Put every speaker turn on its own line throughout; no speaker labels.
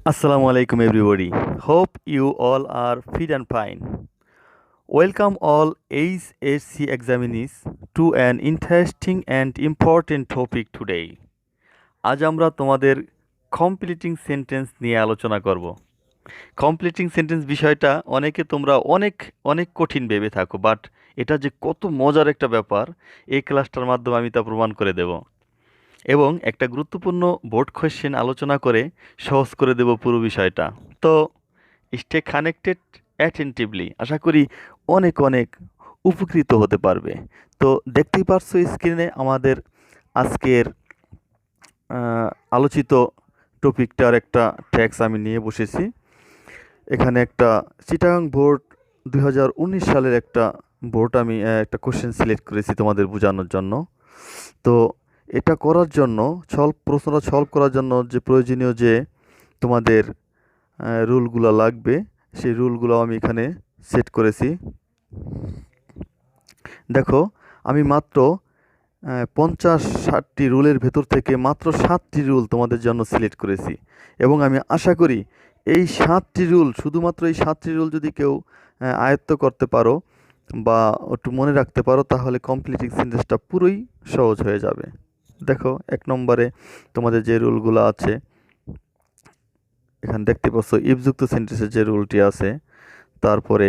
Assalamu alaikum everybody. Hope you all are fit and fine. Welcome all HSC examinees to an interesting and important topic today. আজ আমরা তোমাদের completing sentence নিয়ে আলোচনা করব। Completing sentence বিষয়টা অনেকে তোমরা অনেক অনেক কঠিন ভেবে থাকো, বাট এটা যে কত মজার একটা ব্যাপার এই ক্লাসটার মাধ্যমে আমি তা প্রমাণ করে দেব এবং একটা গুরুত্বপূর্ণ বোর্ড কোয়েশ্চেন আলোচনা করে সহজ করে দেব পুরো বিষয়টা। তো স্টে কানেক্টেড অ্যাটেন্টিভলি, আশা করি অনেক অনেক উপকৃত হতে পারবে। তো দেখতেই পারছো স্ক্রিনে আমাদের আজকের আলোচিত টপিকটার একটা ট্যাক্স আমি নিয়ে বসেছি। এখানে একটা চিটাগাং বোর্ড 2019 সালের একটা বোর্ড আমি একটা কোশ্চেন সিলেক্ট করেছি তোমাদের বোঝানোর জন্য। তো এটা করার জন্য প্রশ্নটা সলভ করার জন্য যে প্রয়োজনীয় যে তোমাদের রুলগুলো লাগবে সেই রুলগুলো আমি এখানে সেট করেছি। দেখো আমি মাত্র 50-60টি রুলের ভেতর থেকে মাত্র 7টি রুল তোমাদের জন্য সিলেক্ট করেছি এবং আমি আশা করি এই 7টি রুল, শুধুমাত্র এই 7টি রুল যদি কেউ আয়ত্ত করতে পারো বা একটু মনে রাখতে পারো তাহলে কমপ্লিটিং সেন্টেন্সটা পুরোই সহজ হয়ে যাবে। দেখো 1 নম্বরে তোমাদের যে রুলগুলো আছে এখানে দেখতে পাচ্ছ, ইফযুক্ত সেন্টেন্সের যে রুলটি আছে, তারপরে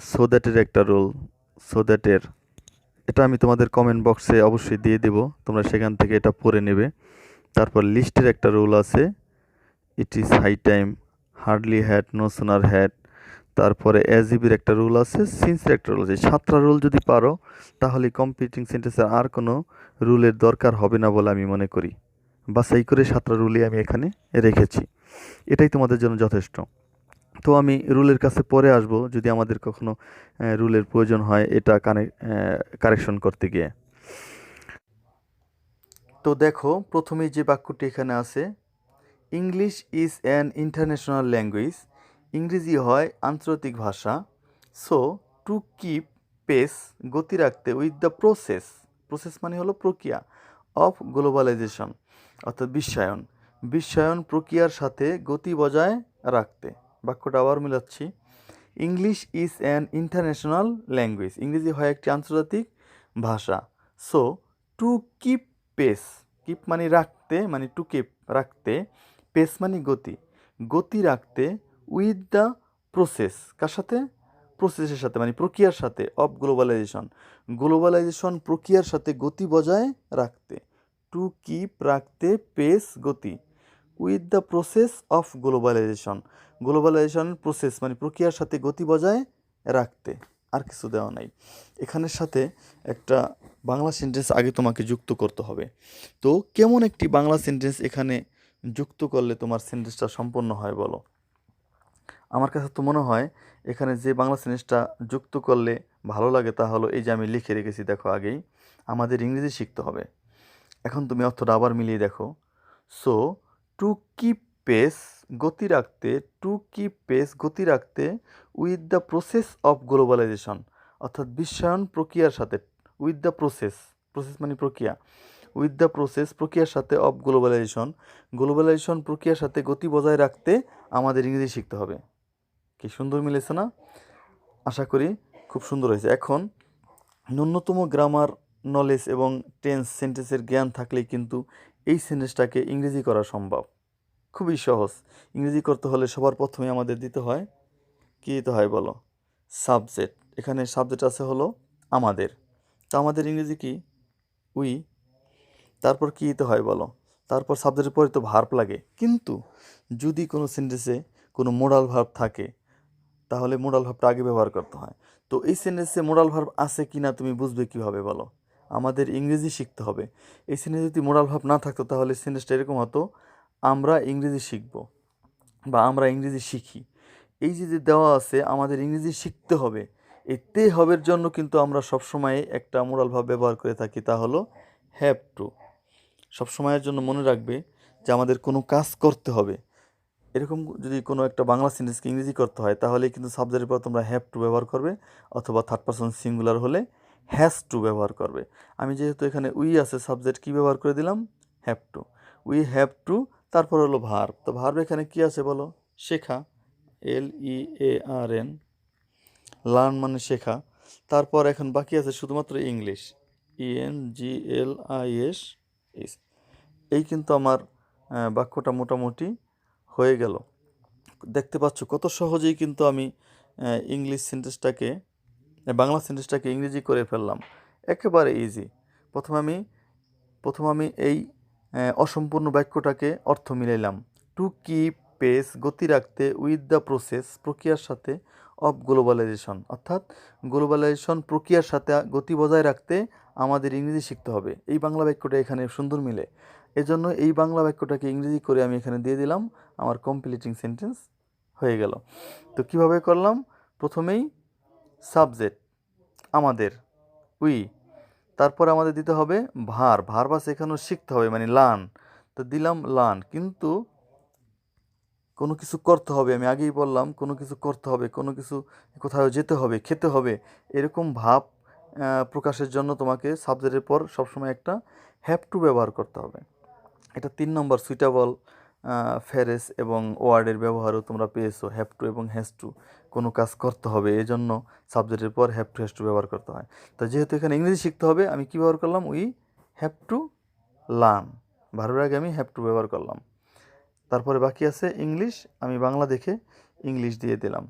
সো দ্যাটের একটা রুল, সো দ্যাটের এটা আমি তোমাদের কমেন্ট বক্সে অবশ্যই দিয়ে দেব, তোমরা সেখান থেকে এটা পড়ে নেবে। তারপর লিস্টের একটা রুল আছে, it is high time, hardly had, no sooner had. তারপরে অ্যাজিবির একটা রুল আছে, সিন্সের একটা রুল আছে। 7টা রুল যদি পারো তাহলে কমপ্লিটিং সেন্টেন্সের আর কোনো রুলের দরকার হবে না বলে আমি মনে করি। বাছাই করে 7টা রুলই আমি এখানে রেখেছি, এটাই তোমাদের জন্য যথেষ্ট। তো আমি রুলের কাছে পরে আসব যদি আমাদের কখনো রুলের প্রয়োজন হয় এটা কারেকশন করতে গিয়ে। তো দেখো প্রথমেই যে বাক্যটি এখানে আছে, English is an international language, ইংরেজি হয় আন্তর্জাতিক ভাষা। সো টু কিপ পেস, গতি রাখতে, উইথ দ্য প্রসেস, প্রসেস মানে হলো প্রক্রিয়া, অফ গ্লোবালাইজেশন অর্থাৎ বিশ্বায়ন প্রক্রিয়ার সাথে গতি বজায় রাখতে। বাক্যটা আবার মিলাচ্ছি, English is an international language, ইংরেজি হয় একটি আন্তর্জাতিক ভাষা। So to keep pace, keep মানে রাখতে, মানে টু কিপ রাখতে, পেস মানে গতি রাখতে, উইথ দ্য প্রসেস, কার সাথে? প্রসেসের সাথে মানে প্রক্রিয়ার সাথে, অফ গ্লোবালাইজেশন প্রক্রিয়ার সাথে গতি বজায় রাখতে। টু কিপ রাখতে, পেস গতি, with the process of globalisation process মানে প্রক্রিয়ার সাথে গতি বজায় রাখতে। আর কিছু দেওয়া নাই। এখানের সাথে একটা বাংলা সেন্টেন্স আগে তোমাকে যুক্ত করতে হবে। তো কেমন একটি বাংলা সেন্টেন্স এখানে যুক্ত করলে তোমার সেন্টেন্সটা সম্পন্ন হয় বলো? আমার কাছে তো মনে হয় এখানে যে বাংলা সেন্টেন্সটা যুক্ত করলে ভালো লাগে তা হলো এই যে আমি লিখে রেখেছি, দেখো আগেই আমাদের ইংরেজি শিখতে হবে। এখন তুমি অর্থটা আবার মিলিয়ে দেখো। সো টু কিপ পেস, গতি রাখতে, টু কিপ পেস গতি রাখতে, with the process of globalisation অর্থাৎ বিশ্বায়ন প্রক্রিয়ার সাথে, উইথ দ্য প্রসেস মানে প্রক্রিয়া, উইথ দ্য প্রসেস প্রক্রিয়ার সাথে, অফ গ্লোবালাইজেশন প্রক্রিয়ার সাথে গতি বজায় রাখতে আমাদের ইংরেজি শিখতে হবে। কি সুন্দর মিলেছে না? আশা করি খুব সুন্দর হয়েছে। এখন ন্যূনতম গ্রামার নলেজ এবং টেন্স সেন্টেন্সের জ্ঞান থাকলেই কিন্তু এই সেন্টেন্সটাকে ইংরেজি করা সম্ভব, খুবই সহজ। ইংরেজি করতে হলে সবার প্রথমে আমাদের দিতে হয়, কী দিতে হয় বলো? সাবজেক্ট। এখানে সাবজেক্ট আছে হলো আমাদের, তো আমাদের ইংরেজি কি? উই। তারপর কী দিতে হয় বলো? তারপর সাবজেক্টের পরে তো ভার্ব লাগে, কিন্তু যদি কোনো সেন্টেন্সে কোনো মোডাল ভার্ব থাকে তাহলে মোডাল ভার্বটা আগে ব্যবহার করতে হয়। তো এই সেন্টেন্সে মোডাল ভার্ব আছে কি না তুমি বুঝবে কীভাবে বলো? আমাদের ইংরেজি শিখতে হবে। এই সেন্টেন্সে যদি মোডাল ভার্ব না থাকতো তাহলে সেন্টেন্সটা এরকম হতো, আমরা ইংরেজি শিখব বা আমরা ইংরেজি শিখি। এই যে দেওয়া আছে আমাদের ইংরেজি শিখতে হবে, এই তে হবের জন্য কিন্তু আমরা সবসময় একটা মোডাল ভার্ব ব্যবহার করে থাকি, তা হলো হ্যাভ টু। সবসময়ের জন্য মনে রাখবে যে আমাদের কোনো কাজ করতে হবে, এরকম যদি কোনো একটা বাংলা সেন্টেন্সকে ইংরেজি করতে হয় তাহলে কিন্তু সাবজেক্টের পর তোমরা হ্যাভ টু ব্যবহার করবে, অথবা থার্ড পারসন সিঙ্গুলার হলে হ্যাজ টু ব্যবহার করবে। আমি যেহেতু এখানে উই আছে, সাবজেক্ট কী ব্যবহার করে দিলাম? Have to. We have to তারপর হলো ভার্ব। তো ভার্ব এখানে কি আছে বলো? শেখা, LEARN, লার্ন মানে শেখা। তারপর এখন বাকি আছে শুধুমাত্র ইংলিশ, ENGLISH। এই কিন্তু আমার বাক্যটা মোটামুটি হয়ে গেল। দেখতে পাচ্ছ কত সহজেই কিন্তু আমি ইংলিশ সেন্টেন্সটাকে বাংলা সেন্টেন্সটাকে ইংরেজি করে ফেললাম, একেবারে ইজি। প্রথম আমি এই অসম্পূর্ণ বাক্যটাকে অর্থ মিলাইলাম। টু কিপ পেস, গতি রাখতে, উইথ দ্য প্রসেস, প্রক্রিয়ার সাথে, অফ গ্লোবালাইজেশন, অর্থাৎ গ্লোবালাইজেশন প্রক্রিয়ার সাথে গতি বজায় রাখতে আমাদের ইংরেজি শিখতে হবে। এই বাংলা বাক্যটা এখানে সুন্দর মিলে, এজন্য এই বাংলা বাক্যটাকে ইংরেজি করে আমি এখানে দিয়ে দিলাম, আমার কমপ্লিটিং সেন্টেন্স হয়ে গেল। তো কিভাবে করলাম? প্রথমেই সাবজেক্ট আমাদের, উই, তারপর আমাদের দিতে হবে ভার্ব আছে এখানেও শিখতে হবে, মানে লার্ন। তো দিলাম লার্ন, কিন্তু কোনো কিছু করতে হবে, আমি আগেই বললাম কোনো কিছু করতে হবে, কোনো কিছু কোথাও যেতে হবে, খেতে হবে, এরকম ভাব প্রকাশের জন্য তোমাকে সাবজেক্টের পর সবসময় একটা হ্যাভ টু ব্যবহার করতে হবে। এটা 3 নম্বর সুইটেবল ফ্রেজ এবং ওয়ার্ডের ব্যবহারও তোমরা পেয়েছো, হ্যাভ টু এবং হ্যাজ টু। কোনো কাজ করতে হবে, এই জন্য সাবজেক্টের পর হ্যাভ টু হ্যাজ টু ব্যবহার করতে হয়। তো যেহেতু এখানে ইংরেজি শিখতে হবে, আমি কী ব্যবহার করলাম? উই হ্যাভ টু লার্ন, ভার্বের আগে আমি হ্যাভ টু ব্যবহার করলাম। তারপরে বাকি আছে ইংলিশ, আমি বাংলা দেখে ইংলিশ দিয়ে দিলাম।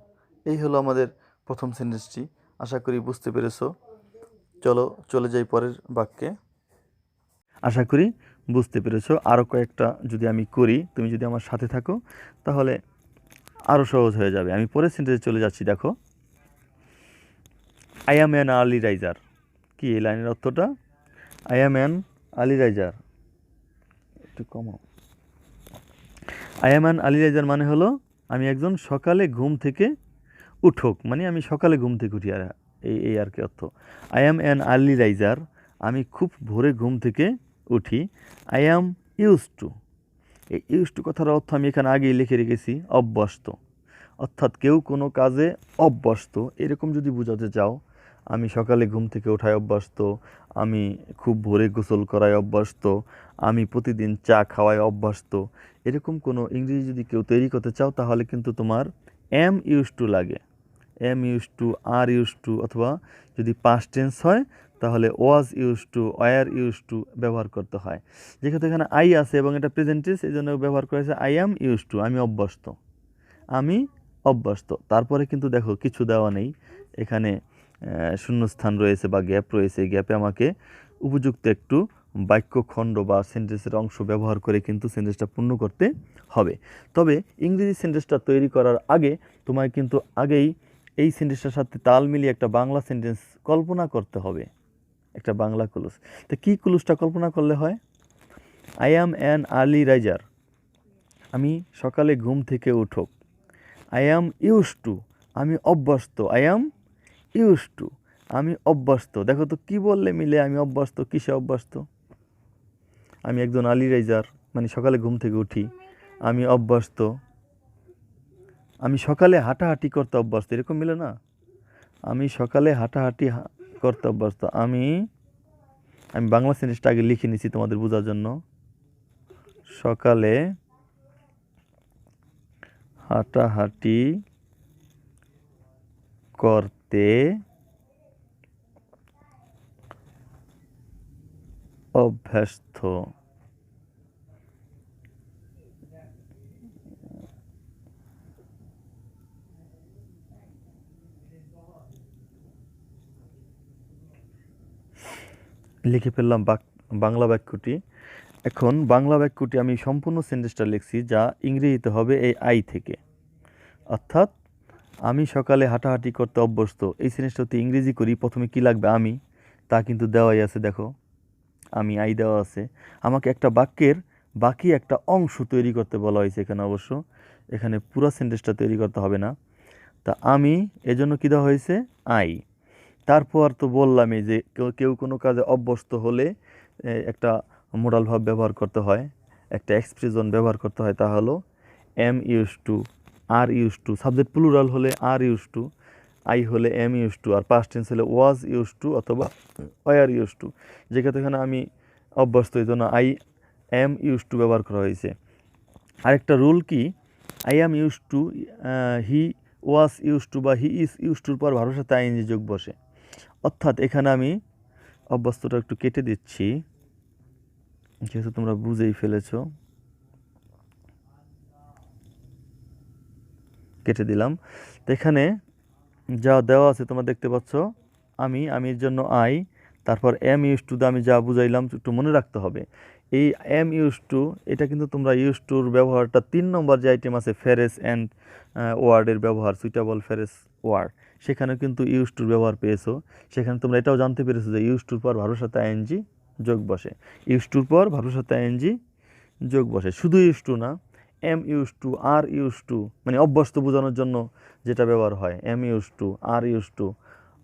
এই হলো আমাদের প্রথম সেন্টেন্সটি। আশা করি বুঝতে পেরেছো। চলো চলে যাই পরের বাক্যে। আশা করি বুঝতে পেরেছো। আরও কয়েকটা যদি আমি করি, তুমি যদি আমার সাথে থাকো তাহলে আরও সহজ হয়ে যাবে। আমি পরের সেন্টেন্সে চলে যাচ্ছি। দেখো, I am an early riser. কি এই লাইনের অর্থটা? I am an early riser, একটু কমাও। I am an early riser মানে হলো আমি একজন সকালে ঘুম থেকে উঠোক, মানে আমি সকালে ঘুম থেকে উঠি, আর এই আর কি অর্থ। I am an early raiser, আমি খুব ভোরে ঘুম থেকে উঠি। আই অ্যাম ইউজ টু, এই ইউজ টু কথার অর্থ আমি এখানে আগেই লিখে রেখেছি, অভ্যস্ত। অর্থাৎ কেউ কোনো কাজে অভ্যস্ত, এরকম যদি বোঝাতে চাও, আমি সকালে ঘুম থেকে ওঠায় অভ্যস্ত, আমি খুব ভোরে গোসল করায় অভ্যস্ত, আমি প্রতিদিন চা খাওয়ায় অভ্যস্ত, এরকম কোনো ইংরেজি যদি কেউ তৈরি করতে চাও তাহলে কিন্তু তোমার এম ইউজ টু লাগে। Am used to, are used to, অথবা যদি পাস্ট টেন্স হয় তাহলে was used to, were used to ব্যবহার করতে হয়। যেহেতু এখানে আই আছে এবং এটা প্রেজেন্ট টেন্স, এই জন্য ব্যবহার করেছে আই অ্যাম ইউজ টু, আমি অভ্যস্ত, আমি অভ্যস্ত। তারপরে কিন্তু দেখো কিছু দেওয়া নেই, এখানে শূন্যস্থান রয়েছে বা গ্যাপ রয়েছে। গ্যাপে আমাকে উপযুক্ত একটু বাক্যখণ্ড বা সেন্টেন্সের অংশ ব্যবহার করে কিন্তু সেন্টেন্সটা পূর্ণ করতে হবে। তবে ইংরেজি সেন্টেন্সটা তৈরি করার আগে তোমায় কিন্তু আগেই এই সেন্টেন্সটার সাথে তাল মিলিয়ে একটা বাংলা সেন্টেন্স কল্পনা করতে হবে, একটা বাংলা ক্লুজ। তো কী ক্লুজটা কল্পনা করলে হয়? I am an early raiser, আমি সকালে ঘুম থেকে উঠোক। আই অ্যাম ইউজ টু, আমি অভ্যস্ত। আই অ্যাম ইউজ টু, আমি অভ্যস্ত। দেখো তো কী বললে মিলে আমি অভ্যস্ত, কিসে অভ্যস্ত? আমি একজন আর্লি রাইজার, মানে সকালে ঘুম থেকে উঠি, আমি অভ্যস্ত। আমি সকালে হাঁটাহাঁটি করতে অভ্যস্ত, এরকম মিলে না? আমি সকালে হাঁটাহাঁটি করতে অভ্যস্ত। আমি বাংলা সেন্টেন্সটা আগে লিখে নিছি তোমাদের বোঝার জন্য। সকালে হাঁটাহাঁটি করতে অভ্যস্ত। লিখে ফেললাম বাংলা বাক্যটি। এখন বাংলা বাক্যটি আমি সম্পূর্ণ সেন্টেন্সটা লিখছি, যা ইংরেজিতে হবে এই আই থেকে। অর্থাৎ আমি সকালে হাঁটাহাঁটি করতে অভ্যস্ত, এই সেন্টেন্সটাতে ইংরেজি করি, প্রথমে কি লাগবে? আমি, তা কিন্তু দেওয়াই আছে, দেখো আমি আই দেওয়া আছে। আমাকে একটা বাক্যের বাকি একটা অংশ তৈরি করতে বলা হয়েছে এখানে, অবশ্য এখানে পুরো সেন্টেন্সটা তৈরি করতে হবে না। তা আমি, এজন্য কী দেওয়া হয়েছে? আই। তারপর তো বললামই যে কেউ কোনো কাজে অভ্যস্ত হলে একটা মোডাল ভাব ব্যবহার করতে হয়, একটা এক্সপ্রেশন ব্যবহার করতে হয়, তা হলো am used to, are used to. Subject plural হলে আর ইউজ টু, আই হলে এম ইউজ টু, আর পাস্ট টেন্স হলে ওয়াজ ইউজ টু অথবা ওয়ার ইউজ টু। যেক্ষেত্রে এখানে আমি অভ্যস্ত, এই জন্য আই এম ইউজ টু ব্যবহার করা হয়েছে। আরেকটা রুল কি, I am use to, he was used two বা হি ইজ ইউজ টুর পর ভালোর সাথে আইএনজি যোগ বসে। অর্থাৎ এখানে আমি অভ্যস্তটা একটু কেটে দিচ্ছি, যেহেতু তোমরা বুঝেই ফেলেছো, কেটে দিলাম। তো এখানে যা দেওয়া আছে তোমরা দেখতে পাচ্ছ, আমির জন্য আই, তারপর এম ইউজ টু, আমি যা বুঝাইলাম একটু মনে রাখতে হবে। এই এম ইউজ টু, এটা কিন্তু তোমরা ইউজ টুর ব্যবহারটা 3 নম্বর যে আইটেম আছে ফ্রেজ অ্যান্ড ওয়ার্ডের ব্যবহার, সুইটেবল ফ্রেজ ওয়ার্ড, সেখানে কিন্তু ইউজ টুর ব্যবহার পেয়েছো। সেখানে তোমরা এটাও জানতে পেরেছো যে ইউজ টুর পর ভালোর সাথে আইএনজি যোগ বসে। ইউজ টুর পর ভালোর সাথে আইএনজি যোগ বসে। শুধু ইউজ টু না, am used to, are used to, মানে অভ্যস্ত বোঝানোর জন্য যেটা ব্যবহার হয়, am used to, are used to,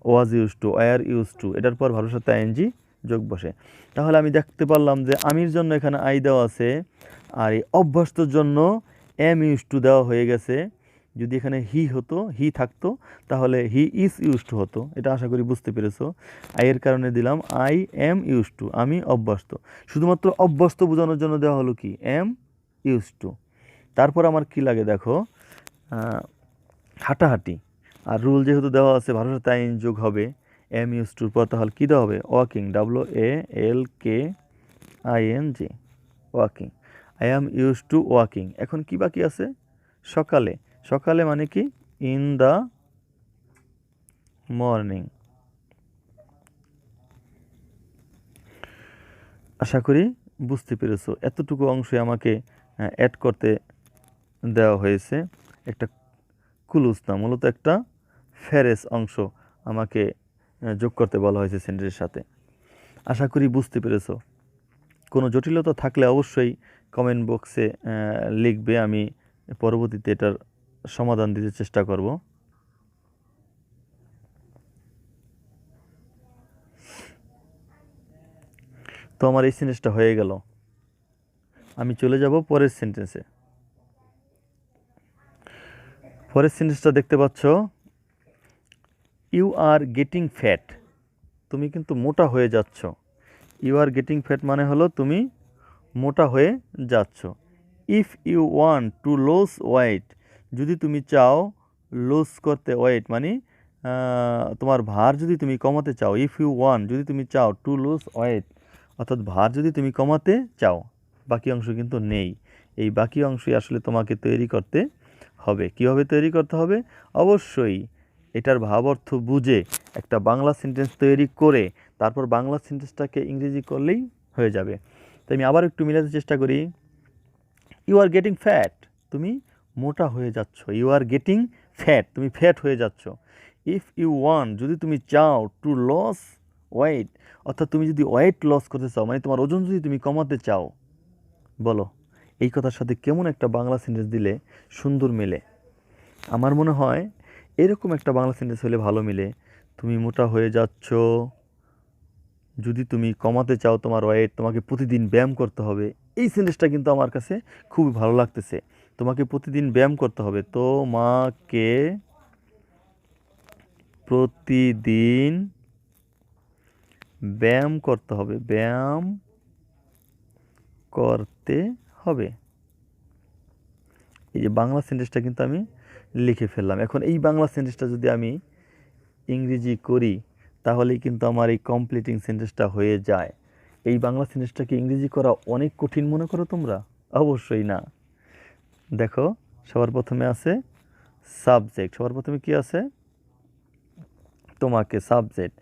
was used to, were used to, এটার পর ভালোর সাথে আইএনজি যোগ বসে। তাহলে আমি দেখতে পারলাম যে আমির জন্য এখানে আই দেওয়া আছে, আর এই অভ্যস্তর জন্য এম ইউজ টু দেওয়া হয়ে গেছে। যদি এখানে হি থাকতো তাহলে হি ইজ ইউজ টু হতো। এটা আশা করি বুঝতে পেরেছো। আইয়ের কারণে দিলাম আই এম ইউজ টু, আমি অভ্যস্ত। শুধুমাত্র অভ্যস্ত বোঝানোর জন্য দেওয়া হলো কি, এম ইউজ টু। তারপর আমার কি লাগে দেখো, হাঁটাহাঁটি। আর রুল যেহেতু দেওয়া আছে ভালোর সাথে আইন যোগ হবে এম ইউজ টুর পর, তাহলে কী দেওয়া হবে, walking, WALKING, walking. I am use to walking. এখন কি বাকি আছে, সকালে। সকালে মানে কি, ইন দ্য মর্নিং। আশা করি বুঝতে পেরেছো। এতটুকু অংশে আমাকে অ্যাড করতে দেওয়া হয়েছে, একটা কুলুস না, মূলত একটা ফ্রেজ অংশ আমাকে যোগ করতে বলা হয়েছে সেন্টেন্সের সাথে। আশা করি বুঝতে পেরেছো। কোনো জটিলতা থাকলে অবশ্যই কমেন্ট বক্সে লিখবে, আমি পরবর্তীতে এটার সমাধান দিতে চেষ্টা করব। তো আমার এই সেন্টেন্সটা হয়ে গেল, আমি চলে যাব পরের সেন্টেন্সে। পরের সেন্টেন্সটা দেখতে পাচ্ছ, ইউ আর গেটিং ফ্যাট, তুমি কিন্তু মোটা হয়ে যাচ্ছ। ইউ আর গেটিং ফ্যাট মানে হলো তুমি মোটা হয়ে যাচ্ছ। If you want to lose weight, যদি তুমি চাও লুজ করতে, ওয়েট মানে তোমার ভার যদি তুমি কমাতে চাও, ইফ ইউ ওয়ান্ট, যদি তুমি চাও, টু লুজ ওয়েট অর্থাৎ ভার যদি তুমি কমাতে চাও। বাকি অংশ কিন্তু নেই, এই বাকি অংশই আসলে তোমাকে তৈরি করতে হবে। কীভাবে তৈরি করতে হবে, অবশ্যই এটার ভাব অর্থ বুঝে একটা বাংলা সেন্টেন্স তৈরি করে তারপর বাংলা সেন্টেন্সটাকে ইংরেজি করলেই হয়ে যাবে। তো আমি আবার একটু মিলাতে চেষ্টা করি। ইউ আর গেটিং ফ্যাট, তুমি মোটা হয়ে যাচ্ছ। ইউ আর গেটিং ফ্যাট, তুমি ফ্যাট হয়ে যাচ্ছ। ইফ ইউ ওয়ান্ট, যদি তুমি চাও, টু লস ওয়েট অর্থাৎ তুমি যদি ওয়েট লস করতে চাও, মানে তোমার ওজন যদি তুমি কমাতে চাও। বলো এই কথার সাথে কেমন একটা বাংলা সেন্টেন্স দিলে সুন্দর মেলে। আমার মনে হয় এরকম একটা বাংলা সেন্টেন্স হলে ভালো মিলে। তুমি মোটা হয়ে যাচ্ছ, যদি তুমি কমাতে চাও তোমার ওয়েট, তোমাকে প্রতিদিন ব্যায়াম করতে হবে। এই সেন্টেন্সটা কিন্তু আমার কাছে খুবই ভালো লাগতেছে। তোমাকে প্রতিদিন ব্যায়াম করতে হবে, তোমাকে প্রতিদিন ব্যায়াম করতে হবে, ব্যায়াম করতে হবে। এই যে বাংলা সেন্টেন্সটা কিন্তু আমি লিখে ফেললাম। এখন এই বাংলা সেন্টেন্সটা যদি আমি ইংরেজি করি তাহলেই কিন্তু আমার এই কমপ্লিটিং সেন্টেন্সটা হয়ে যায়। এই বাংলা সেন্টেন্সটাকে ইংরেজি করা অনেক কঠিন মনে করো তোমরা? অবশ্যই না। দেখো সবার প্রথমে আছে সাবজেক্ট, সবার প্রথমে কি আছে, তোমাকে, সাবজেক্ট।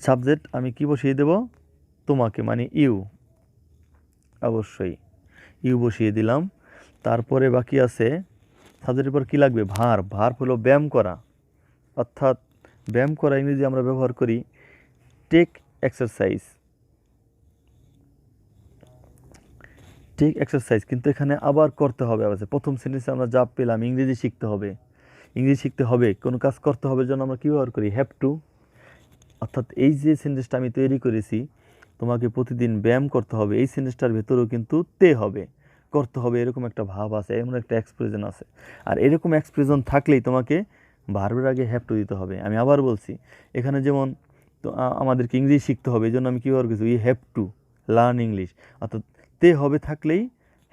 সাবজেক্ট আমি কি বসিয়ে দেব, তোমাকে মানে ইউ, অবশ্যই ইউ বসিয়ে দিলাম। তারপরে বাকি আছে সাবজেক্টের পর কী লাগবে, ভার্ব। ভার্ব হলো ব্যায়াম করা, অর্থাৎ ব্যায়াম করা ইংরেজি আমরা ব্যবহার করি টেক এক্সারসাইজ। টেক এক্সারসাইজ কিন্তু এখানে আবার করতে হবে। আবার প্রথম সেন্টেন্সে আমরা যা পেলাম, ইংরেজি শিখতে হবে, ইংরেজি শিখতে হবে, কোনো কাজ করতে হবে জন্য আমরা কী ব্যবহার করি, হ্যাভ টু। অর্থাৎ এই যে সেন্টেন্সটা আমি তৈরি করেছি, তোমাকে প্রতিদিন ব্যায়াম করতে হবে, এই সেন্টেন্সটার ভেতরেও কিন্তু তে হবে, করতে হবে, এরকম একটা ভাব আছে, এমন একটা এক্সপ্রেশন আছে। আর এরকম এক্সপ্রেশন থাকলেই তোমাকে ভার্বের আগে হ্যাভ টু দিতে হবে। আমি আবার বলছি, এখানে যেমন তো আমাদেরকে ইংরেজি শিখতে হবে, এই জন্য আমি কী ব্যবহার করছি, we have to, learn English, অর্থাৎ তে হবে থাকলেই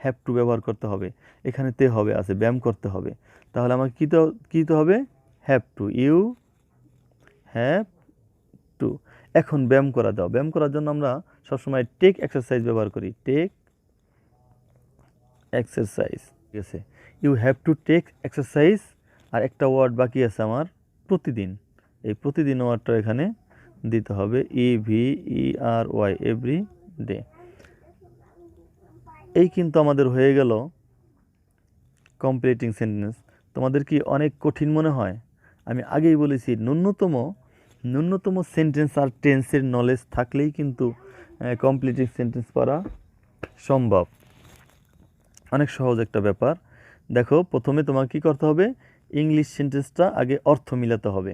হ্যাভ টু ব্যবহার করতে হবে। এখানে তে হবে আছে, ব্যায়াম করতে হবে, তাহলে আমাকে কী দিতে হবে? Have to, you have to. এখন ব্যায়াম করা দাও। ব্যায়াম করার জন্য আমরা সবসময় টেক এক্সারসাইজ ব্যবহার করি, টেক এক্সারসাইজ, ঠিক আছে। You have to take exercise, আর একটা ওয়ার্ড বাকি আছে আমার, প্রতিদিন। এই প্রতিদিন ওয়ার্ডটা এখানে দিতে হবে, EVERY, এভরি ডে। এই কিন্তু আমাদের হয়ে গেল কমপ্লিটিং সেন্টেন্স। তোমাদের কি অনেক কঠিন মনে হয়? আমি আগেই বলেছি ন্যূনতম সেন্টেন্স আর টেন্সের নলেজ থাকলেই কিন্তু কমপ্লিটিং সেন্টেন্স পড়া সম্ভব। অনেক সহজ একটা ব্যাপার। দেখো, প্রথমে তোমাকে কী করতে হবে? ইংলিশ সেন্টেন্সটা আগে অর্থ মিলাতে হবে।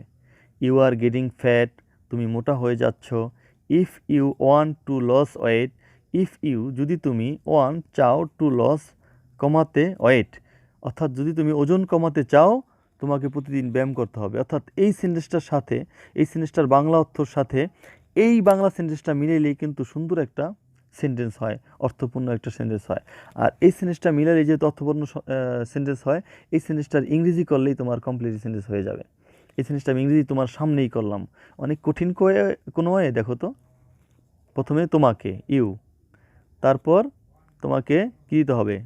ইউ আর গেটিং ফ্যাট, তুমি মোটা হয়ে যাচ্ছ। If you want to loss weight, if you যদি তুমি, ওয়ান্ট চাও, টু লস কমাতে, ওয়েট অর্থাৎ যদি তুমি ওজন কমাতে চাও, তোমাকে প্রতিদিন ব্যায়াম করতে হবে। অর্থাৎ এই সেন্টেন্সটার সাথে, এই সেন্টেন্সটার বাংলা অর্থর সাথে এই বাংলা সেন্টেন্সটা মিলাইলেই কিন্তু সুন্দর একটা সেন্টেন্স হয়, অর্থপূর্ণ একটা সেন্টেন্স হয়। আর এই সেন্টেন্সটা মিলালে যেহেতু অর্থপূর্ণ সেন্টেন্স হয়, এই সেন্টেন্সটার ইংরেজি করলেই তোমার কমপ্লিট সেন্টেন্স হয়ে যাবে। এই সেন্টেন্সটা আমি ইংরেজি তোমার সামনেই করলাম, অনেক কঠিন কোনো হয়? দেখো তো, প্রথমে তোমাকে, ইউ, তারপর তোমাকে কী দিতে হবে?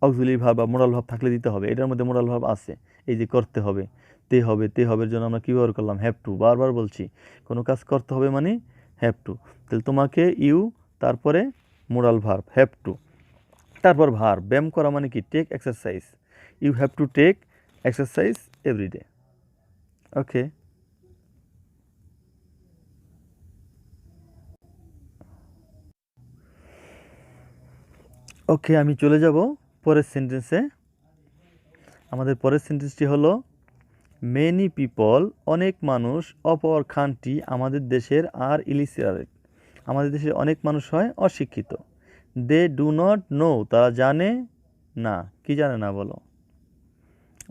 অক্সিলারি ভার্ব বা মোরাল ভার্ব থাকলে দিতে হবে। এটার মধ্যে মোরাল ভার্ব আছে, এই যে করতে হবে, তে হবে, তে হবের জন্য আমরা কী ব্যবহার করলাম? Have to. বারবার বলছি, কোনো কাজ করতে হবে মানে হ্যাভ টু। তাহলে তোমাকে, ইউ, তারপরে মোরাল ভার্ব হ্যাভ টু, তারপর ভার্ব। ব্যায়াম করা মানে কি? Take exercise. You have to take exercise everyday. Okay, okay, আমি চলে যাব পরের সেন্টেন্সে। আমাদের পরের সেন্টেন্সটি হলো, মেনি পিপল, অনেক মানুষ, অফ আওয়ার কান্ট্রি, আমাদের দেশের, আর ইলিটারেট, আমাদের দেশের অনেক মানুষ হয় অশিক্ষিত। দে ডু নট নো, তারা জানে না। কি জানে না বলো?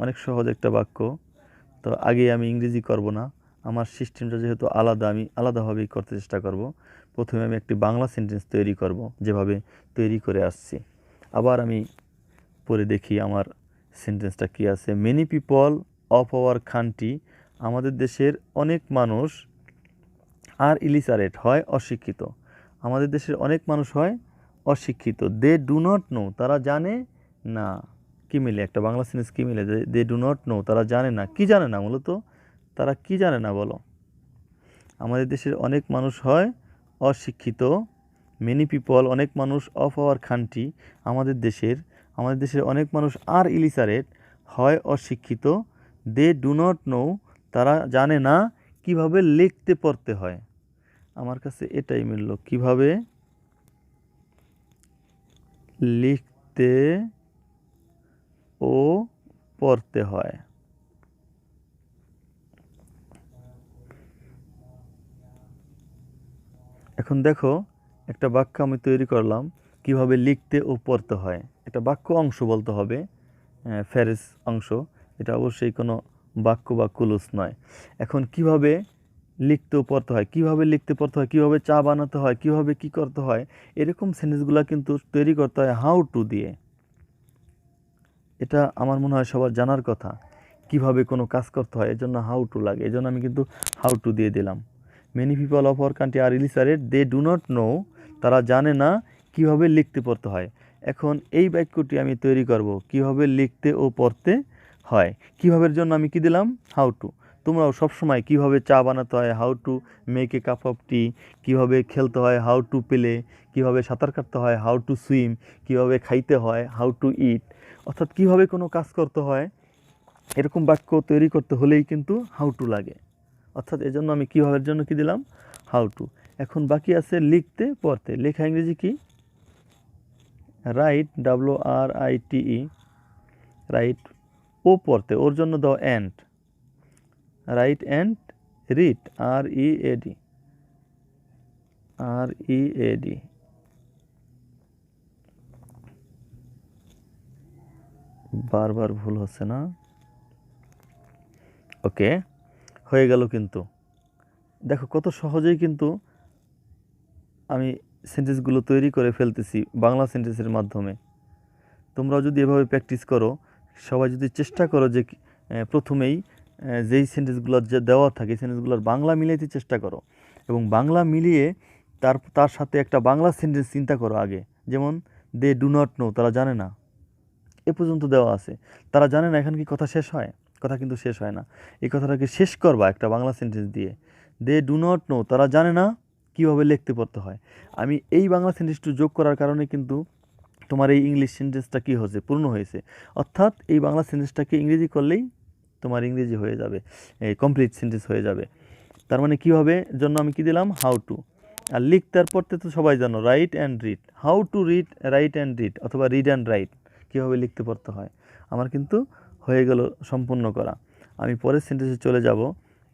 অনেক সহজ একটা বাক্য। তো আগে আমি ইংরেজি করব না, আমার সিস্টেমটা যেহেতু আলাদা, আমি আলাদাভাবেই করতে চেষ্টা করব। প্রথমে আমি একটি বাংলা সেন্টেন্স তৈরি করব, যেভাবে তৈরি করে আসছি। আবার আমি পড়ে দেখি আমার সেন্টেন্সটা কী আছে। Many people of our country, আমাদের দেশের অনেক মানুষ, আর ইলিটারেট হয় অশিক্ষিত, আমাদের দেশের অনেক মানুষ হয় অশিক্ষিত। দে ডু নট নো, তারা জানে না। কী মিলে একটা বাংলা সেন্টেন্স কী মিলে? দে ডু নট নো, তারা জানে না। কি জানে না মূলত? তারা কি জানে না বলো? আমাদের দেশের অনেক মানুষ হয় অশিক্ষিত। মেনি পিপল, অনেক মানুষ, অফ আওয়ার কান্ট্রি, আমাদের দেশের অনেক মানুষ, আর ইলিটারেট হয় অশিক্ষিত। দে ডু নট নো, তারা জানে না কিভাবে লিখতে পড়তে হয়। আমার কাছে এটাই মিলল, কিভাবে লিখতে ও পড়তে হয়। এখন দেখো, একটা বাক্য আমি তৈরি করলাম, কিভাবে লিখতে ও পড়তে হয়। একটা বাক্য অংশ বলতে হবে, ফ্রেজ অংশ। এটা অবশ্যই কোনো বাক্য বা ক্লজ নয়। এখন কিভাবে লিখতে ও পড়তে হয়, কিভাবে লিখতে পড়তে হয়, কিভাবে চা বানাতে হয়, কিভাবে কি করতে হয়, এরকম সেন্টেন্সগুলো কিন্তু তৈরি করতে হয় হাউ টু দিয়ে। এটা আমার মনে হয় সবার জানার কথা, কিভাবে কোনো কাজ করতে হয়, এর জন্য হাউ টু লাগে। এজন্য আমি কিন্তু হাউ টু দিয়ে দিলাম। Many people of our country are illiterate, they do not know, তারা জানে না কিভাবে লিখতে পড়তে হয়। এখন এই বাক্যটি আমি তৈরি করব, কিভাবে লিখতে ও পড়তে হয়। কিভাবের জন্য আমি কি দিলাম? How to. তোমরাও সবসময় কিভাবে চা বানাতে হয়, how to make a cup of tea, কীভাবে খেলতে হয়, হাউ টু প্লে, কীভাবে সাঁতার কাটতে হয়, হাউ টু সুইম, কীভাবে খাইতে হয়, হাউ টু ইট। অর্থাৎ কীভাবে কোনো কাজ করতে হয়, এরকম বাক্য তৈরি করতে হলেই কিন্তু হাউ টু লাগে। অর্থাৎ এজন্য আমি কীভাবের জন্য কি দিলাম? How two. এখন বাকি আছে লিখতে পড়তে। লেখা ইংরেজি কি? Right, WRITE, right. ও পড়তে, ওর জন্য দাও and, right and read, READ, READ। বারবার ভুল হচ্ছে না? ওকে, হয়ে গেল। কিন্তু দেখো কত সহজেই কিন্তু আমি সেন্টেন্সগুলো তৈরি করে ফেলতেছি বাংলা সেন্টেন্সের মাধ্যমে। তোমরাও যদি এভাবে প্র্যাকটিস করো, সবাই যদি চেষ্টা করো যে প্রথমেই যেই সেন্টেন্সগুলো যে দেওয়া থাকে সেন্টেন্সগুলোর বাংলা মিলাইতে চেষ্টা করো, এবং বাংলা মিলিয়ে তার সাথে একটা বাংলা সেন্টেন্স চিন্তা করো আগে। যেমন দে ডু নট নো, তারা জানে না, এ পর্যন্ত দেওয়া আছে, তারা জানে না, এখন কি কথা শেষ হয়? কথা কিন্তু শেষ হয় না। এই কথাটাকে শেষ করবা একটা বাংলা সেন্টেন্স দিয়ে, দে ডু নট নো, তারা জানে না কীভাবে লিখতে পড়তে হয়। আমি এই বাংলা সেন্টেন্সটি যোগ করার কারণে কিন্তু তোমার এই ইংলিশ সেন্টেন্সটা কী হয়েছে, পূর্ণ হয়েছে। অর্থাৎ এই বাংলা সেন্টেন্সটাকে ইংরেজি করলেই তোমার ইংরেজি হয়ে যাবে, এই কমপ্লিট সেন্টেন্স হয়ে যাবে। তার মানে কী হবে, জন্য আমি কি দিলাম, হাউ টু। আর লিখতে আর পড়তে তো সবাই জানো, right and read, how to read, right and read, অথবা রিড অ্যান্ড রাইট, কীভাবে লিখতে পড়তে হয়। আমার কিন্তু হয়ে গেল সম্পূর্ণ করা। আমি পরের সেন্টেন্সে চলে যাব।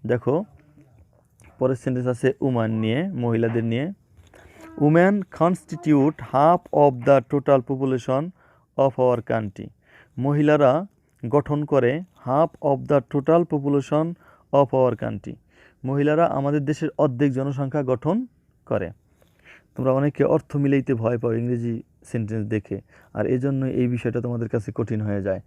দেখো পরের সেন্টেন্স আছে উম্যান নিয়ে, মহিলাদের নিয়ে। Woman constitute half of the total population of our country. মহিলারা গঠন করে half of the total population of our country. মহিলারা আমাদের দেশের অর্ধেক জনসংখ্যা গঠন করে। তোমরা অনেকে অর্থ মিলাইতে ভয় পাও ইংরেজি সেন্টেন্স দেখে, আর এই জন্য এই বিষয়টা তোমাদের কাছে কঠিন হয়ে যায়।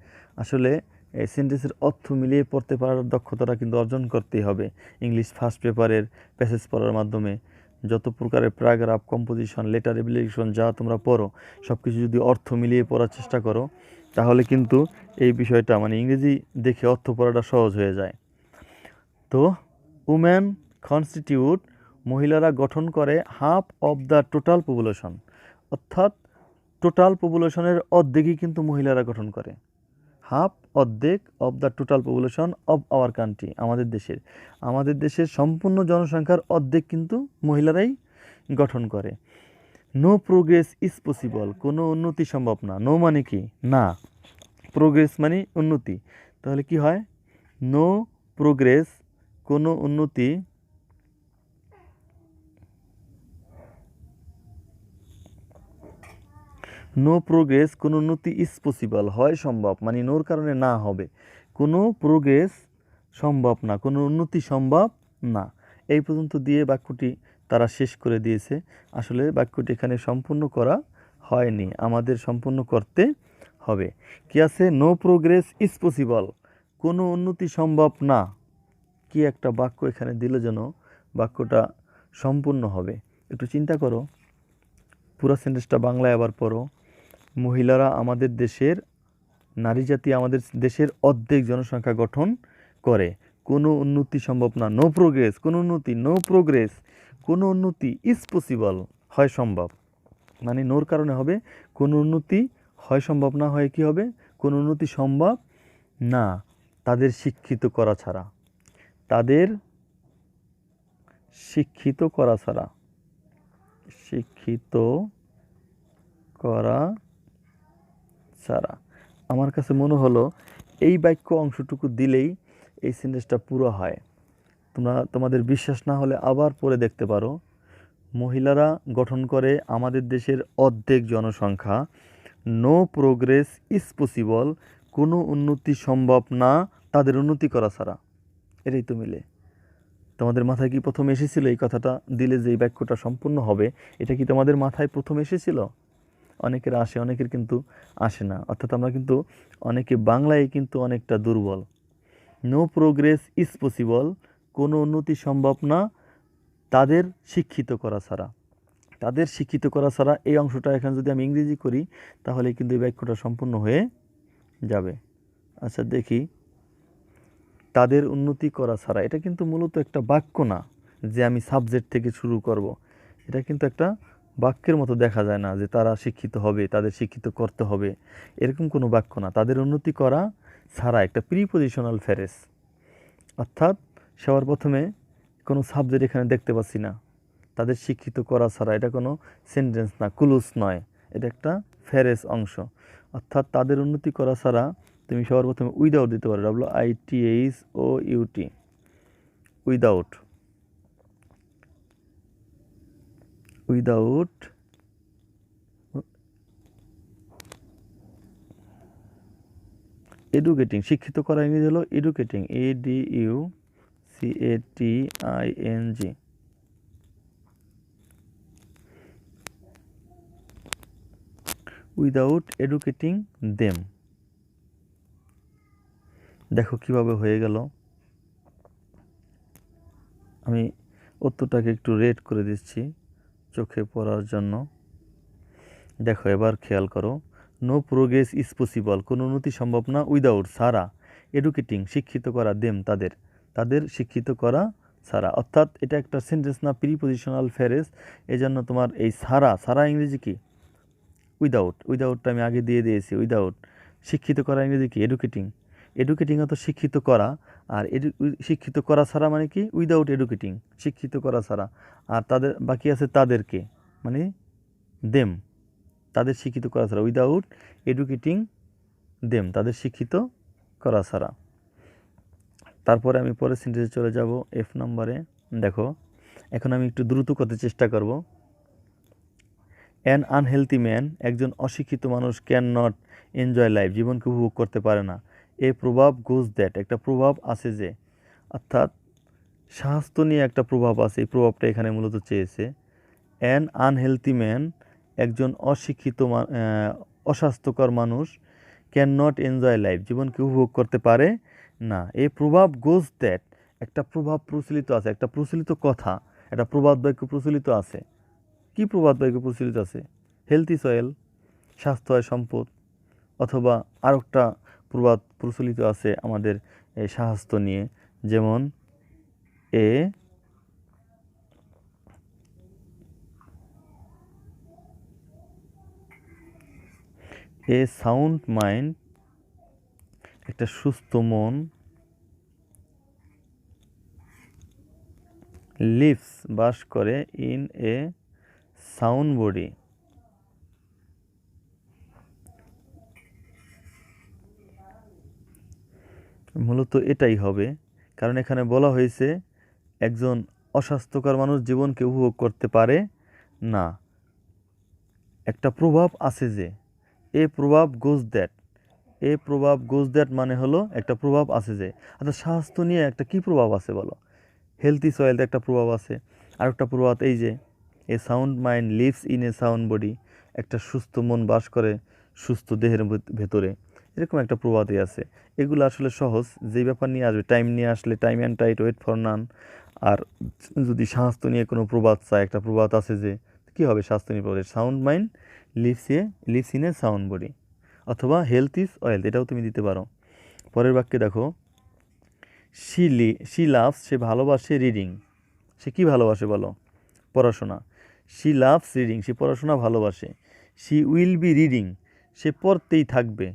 আসলে এই সেন্টেন্সের অর্থ মিলিয়ে পড়তে পারার দক্ষতাটা কিন্তু অর্জন করতেই হবে। ইংলিশ ফার্স্ট পেপারের প্যাসেজ পড়ার মাধ্যমে যত প্রকারের প্যারাগ্রাফ, কম্পোজিশন, লেটার, এপ্লিকেশন যা তোমরা পড়ো, সব কিছু যদি অর্থ মিলিয়ে পড়ার চেষ্টা করো, তাহলে কিন্তু এই বিষয়টা মানে ইংরেজি দেখে অর্থ পড়াটা সহজ হয়ে যায়। তো উম্যান কনস্টিটিউট, মহিলারা গঠন করে half of the total population, অর্থাৎ টোটাল পপুলেশনের অর্ধেকই কিন্তু মহিলারা গঠন করে। হাফ, অর্ধেক, of the total population of our country, আমাদের দেশের সম্পূর্ণ জনসংখ্যার অর্ধেক কিন্তু মহিলারাই গঠন করে। নো প্রোগ্রেস ইজ পসিবল, কোনো উন্নতি সম্ভব না। নো মানে কি, না, প্রোগ্রেস মানে উন্নতি। তাহলে কি হয়, নো প্রোগ্রেস, কোনো উন্নতি নো প্রোগ্রেস, কোনো উন্নতি ইজ পসিবল, হয় সম্ভব, মানে নোর কারণে না হবে। কোনো প্রোগ্রেস সম্ভব না, কোনো উন্নতি সম্ভব না। এই পর্যন্ত দিয়ে বাক্যটি তারা শেষ করে দিয়েছে। আসলে বাক্যটি এখানে সম্পূর্ণ করা হয়নি, আমাদের সম্পূর্ণ করতে হবে। কি আছে, নো প্রোগ্রেস ইজ পসিবল, কোনো উন্নতি সম্ভব না। কি একটা বাক্য এখানে দিল যেন বাক্যটা সম্পূর্ণ হবে। একটু চিন্তা করো, পুরো সেন্টেন্সটা বাংলায় আবার পড়ো। মহিলারা আমাদের দেশের, নারী জাতি আমাদের দেশের অর্ধেক জনসংখ্যা গঠন করে, কোনো উন্নতি সম্ভব না। নো প্রোগ্রেস, কোনো উন্নতি, নো প্রোগ্রেস, কোনো উন্নতি ইজ পসিবল, হয় সম্ভব, মানে নোর কারণে হবে কোনো উন্নতি, হয় সম্ভব না, হয় কি হবে, কোনো উন্নতি সম্ভব না তাদের শিক্ষিত করা ছাড়া, তাদের শিক্ষিত করা ছাড়া, শিক্ষিত করা ছাড়া। আমার কাছে মনে হলো এই বাক্য অংশটুকু দিলেই এই সেন্টেন্সটা পুরো হয়। তোমাদের বিশ্বাস না হলে আবার পড়ে দেখতে পারো। মহিলারা গঠন করে আমাদের দেশের অর্ধেক জনসংখ্যা, নো প্রোগ্রেস ইজ পসিবল, কোনো উন্নতি সম্ভব না তাদের উন্নতি করা ছাড়া। এটাই তো মিলে। তোমাদের মাথায় কি প্রথম এসেছিল এই কথাটা দিলে যে এই বাক্যটা সম্পূর্ণ হবে, এটা কি তোমাদের মাথায় প্রথম এসেছিল? অনেকের আসে, অনেকের কিন্তু আসে না। অর্থাৎ আমরা কিন্তু অনেকে বাংলায় কিন্তু অনেকটা দুর্বল। নো প্রোগ্রেস ইজ পসিবল, কোনো উন্নতি সম্ভব না তাদের শিক্ষিত করা ছাড়া। তাদের শিক্ষিত করা ছাড়া এই অংশটা এখানে যদি আমি ইংরেজি করি তাহলে কিন্তু এই বাক্যটা সম্পূর্ণ হয়ে যাবে। আচ্ছা দেখি, তাদের উন্নতি করা ছাড়া, এটা কিন্তু মূলত একটা বাক্য না যে আমি সাবজেক্ট থেকে শুরু করব। এটা কিন্তু একটা বাক্যের মতো দেখা যায় না যে তারা শিক্ষিত হবে, তাদের শিক্ষিত করতে হবে, এরকম কোনো বাক্য না। তাদের উন্নতি করা ছাড়া একটা প্রিপোজিশনাল ফ্রেজ, অর্থাৎ সবার প্রথমে কোনো সাবজেক্ট এখানে দেখতে পাচ্ছি না। তাদের শিক্ষিত করা ছাড়া, এটা কোনো সেন্টেন্স না, ক্লুজ নয়, এটা একটা ফ্রেজ অংশ। অর্থাৎ তাদের উন্নতি করা ছাড়া তুমি সবার প্রথমে উইদাউট দিতে পারো, WITHOUT, উইদাউট, উইদাউট এডুকেটিং, শিক্ষিত করা ইংরেজি হলো educating, ADUCATING, without educating them. দেখো কিভাবে হয়ে গেল। আমি উত্তরটাকে একটু রেড করে দিচ্ছি চোখে পড়ার জন্য। দেখো এবার খেয়াল করো, নো প্রোগ্রেস ইজ পসিবল, কোনো উন্নতি সম্ভব না, উইদাউট ছাড়া, এডুকেটিং শিক্ষিত করা, দেম তাদের, তাদের শিক্ষিত করা ছাড়া। অর্থাৎ এটা একটা সেন্টেন্স না, প্রিপোজিশনাল ফ্রেজ, এই জন্য তোমার এই ছাড়া, ছাড়া ইংরেজি কি? উইদাউট, উইদাউটটা আমি আগে দিয়ে দিয়েছি, উইদাউট। শিক্ষিত করা ইংরেজি কি? এডুকেটিং। এডুকেটিং অত শিক্ষিত করা, আর শিক্ষিত করা ছাড়া মানে কি? উইদাউট এডুকেটিং, শিক্ষিত করা ছাড়া। আর তাদের বাকি আছে তাদেরকে, মানে দেম, তাদের শিক্ষিত করা ছাড়া, উইদাউট এডুকেটিং দেম, তাদের শিক্ষিত করা ছাড়া। তারপরে আমি পরের সেন্টেন্সে চলে যাব, এফ নম্বরে। দেখো এখন আমি একটু দ্রুত করতে চেষ্টা করব। অ্যান আনহেলথি ম্যান, একজন অশিক্ষিত মানুষ, ক্যান নট এনজয় লাইফ, জীবনকে উপভোগ করতে পারে না। এ প্রভাব গোজ দ্যাট, একটা প্রভাব আছে যে, অর্থাৎ স্বাস্থ্য নিয়ে একটা প্রভাব আছে, এই প্রভাবটা এখানে মূলত চেয়েছে। অ্যান আনহেলথি ম্যান, একজন অশিক্ষিত অস্বাস্থ্যকর মানুষ, ক্যান নট এনজয় লাইফ, জীবনকে উপভোগ করতে পারে না। এই প্রভাব গোজ দ্যাট, একটা প্রভাব প্রচলিত আছে, একটা প্রচলিত কথা, একটা প্রবাদ বাক্য প্রচলিত আছে। কি প্রবাদ বাক্য প্রচলিত আছে? হেলথ ইজ ওয়েল, স্বাস্থ্য হয় সম্পদ। অথবা আরেকটা প্রবাদ প্রচলিত আছে আমাদের এই স্বাস্থ্য নিয়ে, যেমন এ সাউন্ড মাইন্ড, একটা সুস্থ মন, লিভস বাস করে, ইন এ সাউন্ড বডি। মূলত এটাই হবে, কারণ এখানে বলা হয়েছে একজন অস্বাস্থ্যকর মানুষ জীবনকে উপভোগ করতে পারে না, একটা প্রভাব আছে যে, এ প্রভাব গোজ দ্যাট, এ প্রভাব গোজ দ্যাট মানে হলো একটা প্রভাব আছে যে। অর্থাৎ স্বাস্থ্য নিয়ে একটা কি প্রভাব আছে বলো? হেলথি সয়েলতে একটা প্রভাব আছে। আর একটা প্রভাব এই যে, a sound mind lives in a sound body, একটা সুস্থ মন বাস করে সুস্থ দেহের ভেতরে, এরকম একটা প্রবাদই আছে। এগুলো আসলে সহজ, যেই ব্যাপার নিয়ে আসবে, টাইম নিয়ে আসলে time and tide wait for none. আর যদি স্বাস্থ্য নিয়ে কোনো প্রবাদ চায়, একটা প্রবাদ আছে যে, কী হবে স্বাস্থ্য নিয়ে প্রবাদ? Sound mind lives in a sound body, অথবা হেলথ ইজ ওয়েলথ, এটাও তুমি দিতে পারো। পরের বাক্যে দেখো, শি লাভস, সে ভালোবাসে, রিডিং, সে কি ভালোবাসে বলো? পড়াশোনা। শি লাভস রিডিং, সে পড়াশোনা ভালোবাসে। শি উইল বি রিডিং, সে পড়তেই থাকবে।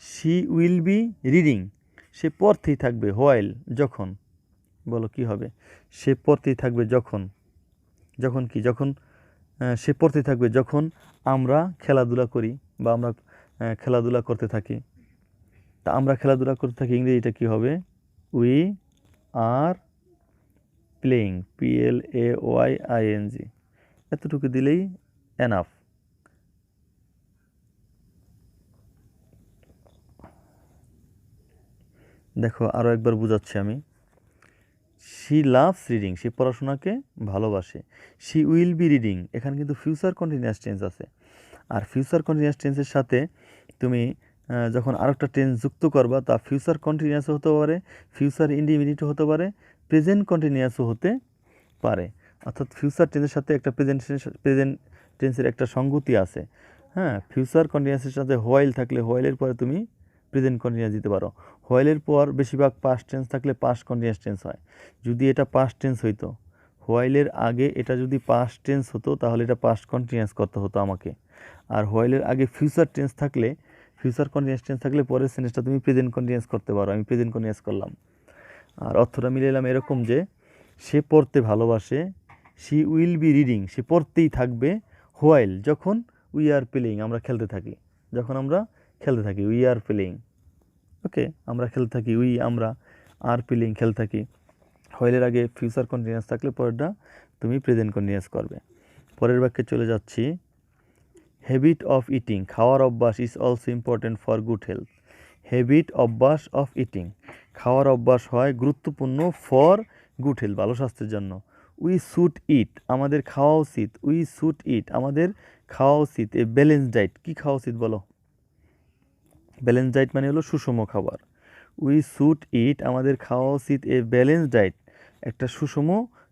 শি উইল বি রিডিং, সে পড়তেই থাকবে, হোয়াইল, যখন, বলো কি হবে? সে পড়তেই থাকবে যখন, যখন কি? যখন সে পড়তে থাকবে যখন আমরা খেলাধুলা করি, বা আমরা খেলাধুলা করতে থাকি। তা আমরা খেলাধুলা করতে থাকি, ইংরেজিটা কী হবে? উই আর প্লেয়িং, PLAYING, এতটুকু দিলেই এনাফ। দেখো আরও একবার বুঝাচ্ছি আমি। শি লাভস রিডিং, সে পড়াশোনাকে ভালোবাসে। শি উইল বি রিডিং, এখানে কিন্তু ফিউচার কন্টিনিউয়াস টেন্স আছে। আর ফিউচার কন্টিনিউয়াস টেন্সের সাথে তুমি যখন আরেকটা টেন্স যুক্ত করবা, তা ফিউচার কন্টিনিউয়াসও হতে পারে, ফিউচার ইনডিফিনিটও হতে পারে, প্রেজেন্ট কন্টিনিউয়াসও হতে পারে। অর্থাৎ ফিউচার টেন্সের সাথে একটা প্রেজেন্ট টেন্সের একটা সঙ্গতি আছে। হ্যাঁ, ফিউচার কন্টিনিউয়াসের সাথে হোয়াইল থাকলে হোয়াইলের পরে তুমি প্রেজেন্ট কন্টিনিউয়াস দিতে পারো। হোয়াইলের পর বেশিরভাগ পাস্ট টেন্স থাকলে পাস্ট কন্টিনিউয়াস টেন্স হয়। যদি এটা পাস্ট টেন্স হইতো, হোয়াইলের আগে এটা যদি পাস্ট টেন্স হতো, তাহলে এটা পাস্ট কন্টিনিউয়াস করতে হতো আমাকে। আর হোয়াইলের আগে ফিউচার টেন্স থাকলে, ফিউচার কন্টিনিউয়াস টেন্স থাকলে পরের সেন্টেন্সটা তুমি প্রেজেন্ট কন্টিনিউয়াস করতে পারো। আমি প্রেজেন্ট কন্টিনিউয়াস করলাম। আর অর্থটা মিলে এলাম এরকম যে, সে পড়তে ভালোবাসে, শি উইল বি রিডিং, সে পড়তেই থাকবে, হোয়াইল, যখন উই আর প্লেয়িং, আমরা খেলতে থাকি, যখন আমরা খেলতে থাকি, উই আর প্লেয়িং। ওকে, আমরা খেলতে থাকি, উই আমরা, আর প্লেয়িং খেলতে থাকি। হোয়াইলের আগে ফিউচার কন্টিনিউয়াস থাকলে পরেরটা তুমি প্রেজেন্ট কন্টিনিউয়াস করবে। পরের বাক্যে চলে যাচ্ছি। হ্যাবিট অফ ইটিং, খাওয়ার অভ্যাস, is also important for good health. Habit, অভ্যাস, অফ ইটিং, খাওয়ার অভ্যাস হয় গুরুত্বপূর্ণ, ফর গুড হেলথ, ভালো স্বাস্থ্যের জন্য। উই শুড ইট, আমাদের খাওয়া উচিত, উই শুড ইট, আমাদের খাওয়া উচিত এ ব্যালেন্স ডায়েট। কী খাওয়া উচিত বলো? ব্যালেন্স ডায়েট মানে হলো সুষম খাবার। উই শুড ইট, আমাদের খাওয়া উচিত এ ব্যালেন্স ডায়েট, একটা সুষম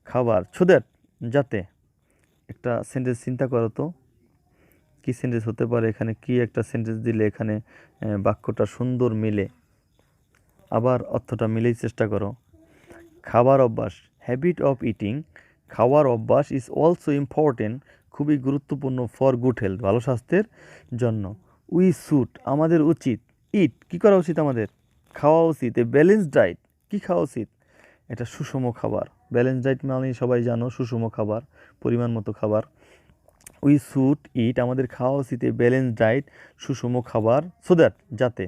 খাবার, সো দ্যাট, যাতে। একটা সেন্টেন্স চিন্তা করো তো, কী সেন্টেন্স হতে পারে এখানে, কি একটা সেন্টেন্স দিলে এখানে বাক্যটা সুন্দর মিলে। আবার অর্থটা মিলেই চেষ্টা করো। খাবার অভ্যাস, হ্যাবিট অফ ইটিং, খাওয়ার অভ্যাস ইজ অলসো ইম্পর্টেন্ট, খুবই গুরুত্বপূর্ণ, ফর গুড হেলথ, ভালো স্বাস্থ্যের জন্য। উই শুড, আমাদের উচিত, ইট, কী করা উচিত আমাদের, খাওয়া উচিত, এ ব্যালেন্স ডায়েট, কী খাওয়া উচিত, এটা সুষম খাবার। ব্যালেন্স ডায়েট মানে সবাই জানো সুষম খাবার, পরিমাণ মতো খাবার। উই শুড ইট, আমাদের খাওয়া উচিত এ ব্যালেন্স ডায়েট, সুষম খাবার, সো দ্যাট, যাতে।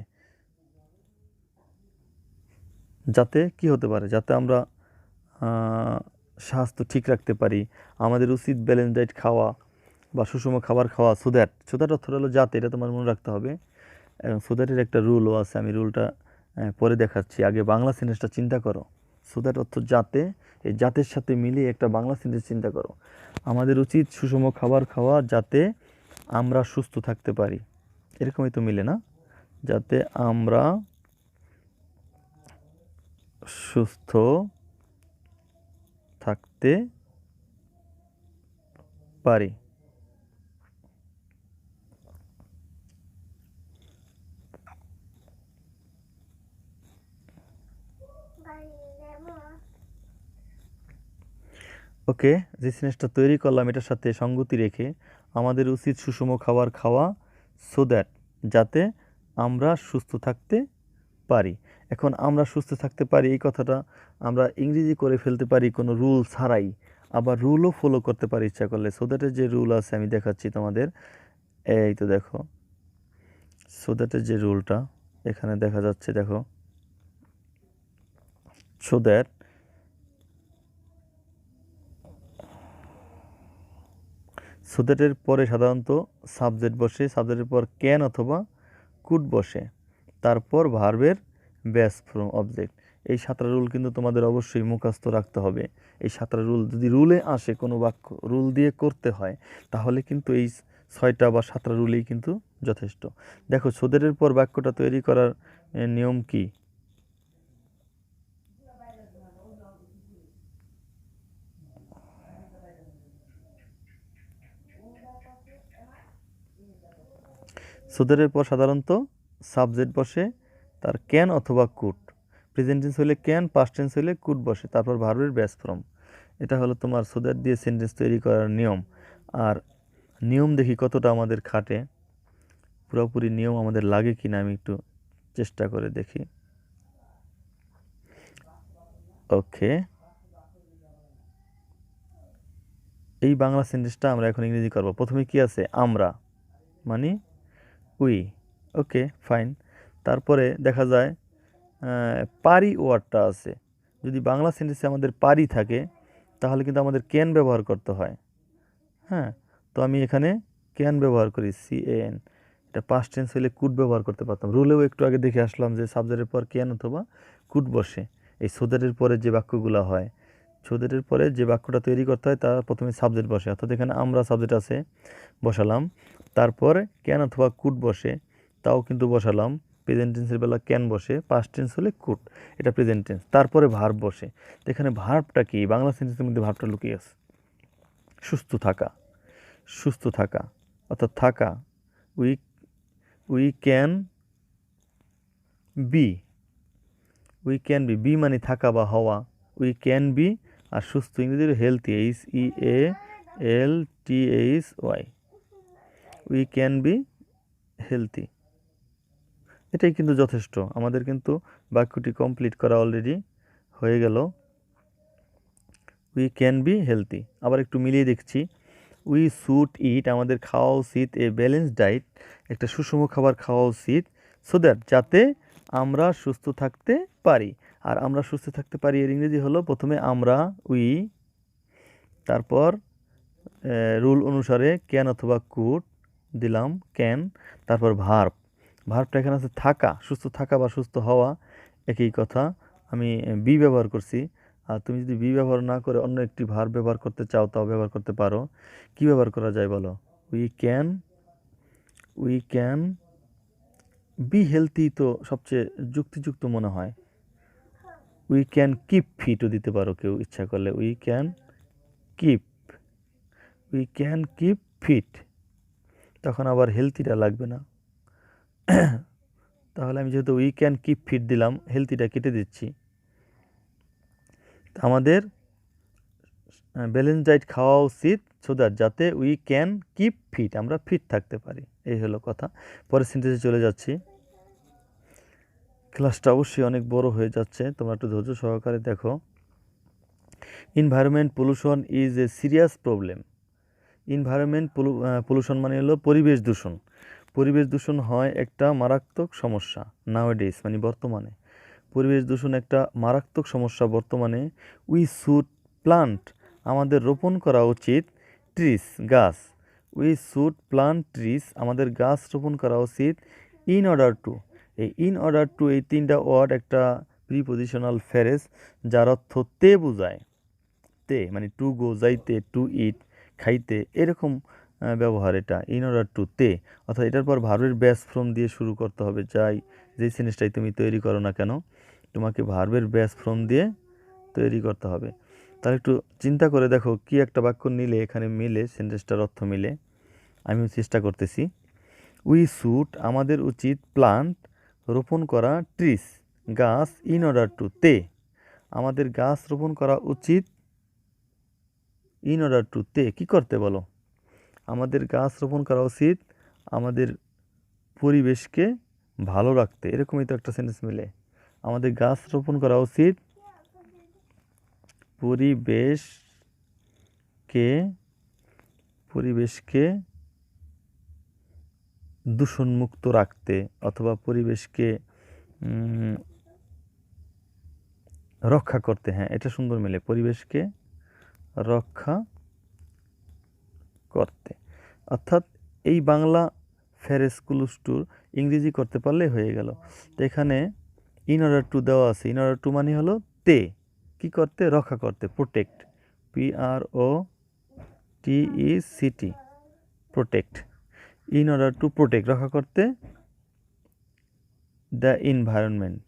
যাতে কি হতে পারে, যাতে আমরা স্বাস্থ্য ঠিক রাখতে পারি। আমাদের উচিত ব্যালেন্স ডায়েট খাওয়া বা সুষম খাবার খাওয়া, সো দ্যাট, সো দ্যাট অর্থ হলো যাতে, এটা তোমার মনে রাখতে হবে। এবং সো দ্যাটের একটা রুলও আছে, আমি রুলটা পরে দেখাচ্ছি, আগে বাংলা সেন্টেন্সটা চিন্তা করো। সো দ্যাট অর্থ যাতে, এই জাতের সাথে মিলিয়ে একটা বাংলা সেন্টেন্স চিন্তা করো। আমাদের উচিত সুষম খাবার খাওয়া যাতে আমরা সুস্থ থাকতে পারি, এরকমই তো মিলে না, যাতে আমরা সুস্থ থাকতে পারি। ওকে, যে জিনিসটা তৈরি করলাম এটার সাথে সঙ্গতি রেখে আমাদের উচিত সুষম খাবার খাওয়া, সো দ্যাট, যাতে আমরা সুস্থ থাকতে পারি। এখন আমরা সুস্থ থাকতে পারি এই কথাটা আমরা ইংরেজি করে ফেলতে পারি কোনো রুল ছাড়াই, আবার রুলও ফলো করতে পারি ইচ্ছা করলে। সো দ্যাটের যে রুল আছে আমি দেখাচ্ছি তোমাদের, এই তো দেখো, সো দ্যাটের যে রুলটা এখানে দেখা যাচ্ছে, দেখো, সো দ্যাট, সো দ্যাটের পরে সাধারণত সাবজেক্ট বসে, সাবজেক্টের পর ক্যান অথবা কুড বসে, তারপর ভার্বের বেস ফ্রম অবজেক্ট। এই 7টা রুল কিন্তু তোমাদের অবশ্যই মুখস্থ রাখতে হবে। এই 7টা রুল যদি রুলে আসে, কোনো বাক্য রুল দিয়ে করতে হয়, তাহলে কিন্তু এই 6টা বা 7টা রুলই কিন্তু যথেষ্ট। দেখো, সো দ্যাটের পর বাক্যটা তৈরি করার নিয়ম কি? সো দ্যাটের পর সাধারণত সাবজেক্ট বসে, তার ক্যান অথবা কুড, প্রেজেন্ট টেন্স হলে ক্যান, পাস্ট টেন্স হলে কুড বসে, তারপর ভার্বের বেস ফর্ম। এটা হলো তোমার সো দ্যাট দিয়ে সেন্টেন্স তৈরি করার নিয়ম। আর নিয়ম দেখি কতটা আমাদের খাটে, পুরোপুরি নিয়ম আমাদের লাগে কি না আমি একটু চেষ্টা করে দেখি। ওকে, এই বাংলা সেন্টেন্সটা আমরা এখন ইংরেজি করব। প্রথমে কি আছে, আমরা, মানে উই। Okay, fine. তারপরে দেখা যায় পারি ওয়ার্ডটা আছে। যদি বাংলা সেন্টেন্সে আমাদের পারি থাকে তাহলে কিন্তু আমাদের ক্যান ব্যবহার করতে হয়। হ্যাঁ, তো আমি এখানে ক্যান ব্যবহার করি, CAN। এটা পাস্ট টেন্স হলে কুড ব্যবহার করতে পারতাম। রুলেও একটু আগে দেখে আসলাম যে সাবজেক্টের পর ক্যান অথবা কুড বসে। এই সো দ্যাটের পরে যে বাক্যগুলো হয়, সো দ্যাটের পরে যে বাক্যটা তৈরি করতে হয় তার প্রথমে সাবজেক্ট বসে, অর্থাৎ এখানে আমরা সাবজেক্ট আছে, বসালাম। তারপর ক্যান অথবা কুড বসে, তাও কিন্তু বসালাম। প্রেজেন্ট টেন্সের বেলা ক্যান বসে, পাস্ট টেন্স হলে কুড, এটা প্রেজেন্ট টেন্স। তারপরে ভার্ব বসে। এখানে ভার্বটা কি, বাংলা সেন্টেন্সের মধ্যে ভার্বটা লুকিয়ে আছে, সুস্থ থাকা। সুস্থ থাকা অর্থাৎ থাকা, we we can be, we can be, be মানে থাকা বা হওয়া, উই ক্যান বি। আর সুস্থ ইংরেজি healthy, HEALTHY, we can B healthy. এটাই কিন্তু যথেষ্ট, আমাদের কিন্তু বাক্যটি কমপ্লিট করা অলরেডি হয়ে গেল। We can B healthy. আবার একটু মিলিয়ে দেখছি, উই শুড ইট, আমাদের খাওয়া উচিত এ ব্যালেন্স ডায়েট, একটা সুষম খাবার খাওয়া উচিত, সো দ্যাট, যাতে আমরা সুস্থ থাকতে পারি। আর আমরা সুস্থ থাকতে পারি এর ইংরেজি হলো প্রথমে আমরা, উই, তারপর রুল অনুসারে ক্যান অথবা কুড দিলাম, ক্যান, তারপর ভার্ব। ভার্বটা এখানে আছে থাকা, সুস্থ থাকা বা সুস্থ হওয়া, একই কথা। আমি বি ব্যবহার করছি। আর তুমি যদি বি ব্যবহার না করে অন্য একটি ভার্ব ব্যবহার করতে চাও তাও ব্যবহার করতে পারো। কি ব্যবহার করা যায় বলো? উই ক্যান বি হেলথি তো সবচেয়ে যুক্তিযুক্ত মনে হয়। উই ক্যান কিপ ফিটও দিতে পারো কেউ ইচ্ছা করলে। Keep we can keep fit, তখন আবার হেলথিটা লাগবে না। তাহলে আমি যেহেতু উই ক্যান কিপ ফিট দিলাম, হেলথিটা কেটে দিচ্ছি। আমাদের ব্যালেন্স ডায়েট খাওয়া উচিত যাতে উই ক্যান কিপ ফিট, আমরা ফিট থাকতে পারি। এই হলো কথা। পরের সেন্টেন্সে চলে যাচ্ছি। ক্লাসটা অবশ্যই অনেক বড় হয়ে যাচ্ছে, তোমরা একটু ধৈর্য সহকারে দেখো। Environment pollution is a serious problem. Environment pollution মানে হলো পরিবেশ দূষণ। পরিবেশ দূষণ হয় একটা মারাত্মক সমস্যা নাওয়াডেজ, মানে বর্তমানে। পরিবেশ দূষণ একটা মারাত্মক সমস্যা বর্তমানে। উই শুড প্লান্ট, আমাদের রোপণ করা উচিত ট্রিস, গাছ। উই শুড প্লান্ট ট্রিস, আমাদের গাছ রোপণ করা উচিত। ইন অর্ডার টু, এই ইন অর্ডার টু এই তিনটা ওয়ার্ড একটা প্রিপোজিশনাল ফ্রেজ, যার অর্থ তে বোঝায়। তে মানে টু গো যাইতে, টু ইট খাইতে, এরকম ব্যবহার এটা। ইন অর্ডার টু তে, অর্থাৎ এটার পর ভার্বের ব্যাস ফ্রম দিয়ে শুরু করতে হবে। যেই সেন্টেন্সটাই তুমি তৈরি করো না কেন, তোমাকে ভার্বের ব্যাস ফ্রম দিয়ে তৈরি করতে হবে। তাহলে একটু চিন্তা করে দেখো কি একটা বাক্য নিলে এখানে মিলে, সেন্টেন্সটার অর্থ মিলে। আমিও চেষ্টা করতেছি। উই শুড, আমাদের উচিত, প্লান্ট, রোপণ করা, ট্রিস, গাছ, ইন অর্ডার টু, তে, আমাদের গাছ রোপণ করা উচিত। ইন অর্ডার টু, তে কী করতে বলো? আমাদের গাছ রোপণ করা উচিত আমাদের পরিবেশকে ভালো রাখতে, এরকমই তো একটা সেন্টেন্স মিলে। আমাদের গাছ রোপণ করা উচিত পরিবেশকে দূষণমুক্ত রাখতে, অথবা পরিবেশকে রক্ষা করতে। হ্যাঁ, এটা সুন্দর মিলে, পরিবেশকে রক্ষা করতে। অর্থাৎ এই বাংলা ফ্রেজ ক্লুজটুর ইংরেজি করতে পারলে হয়ে গেল। তো এখানে ইন অর্ডার টু দেওয়া আছে। ইন অর্ডার টু মানে হলো তে, কি করতে? রক্ষা করতে, protect, PROTECT, protect. In order to protect, রক্ষা করতে দ্য এনভায়রনমেন্ট।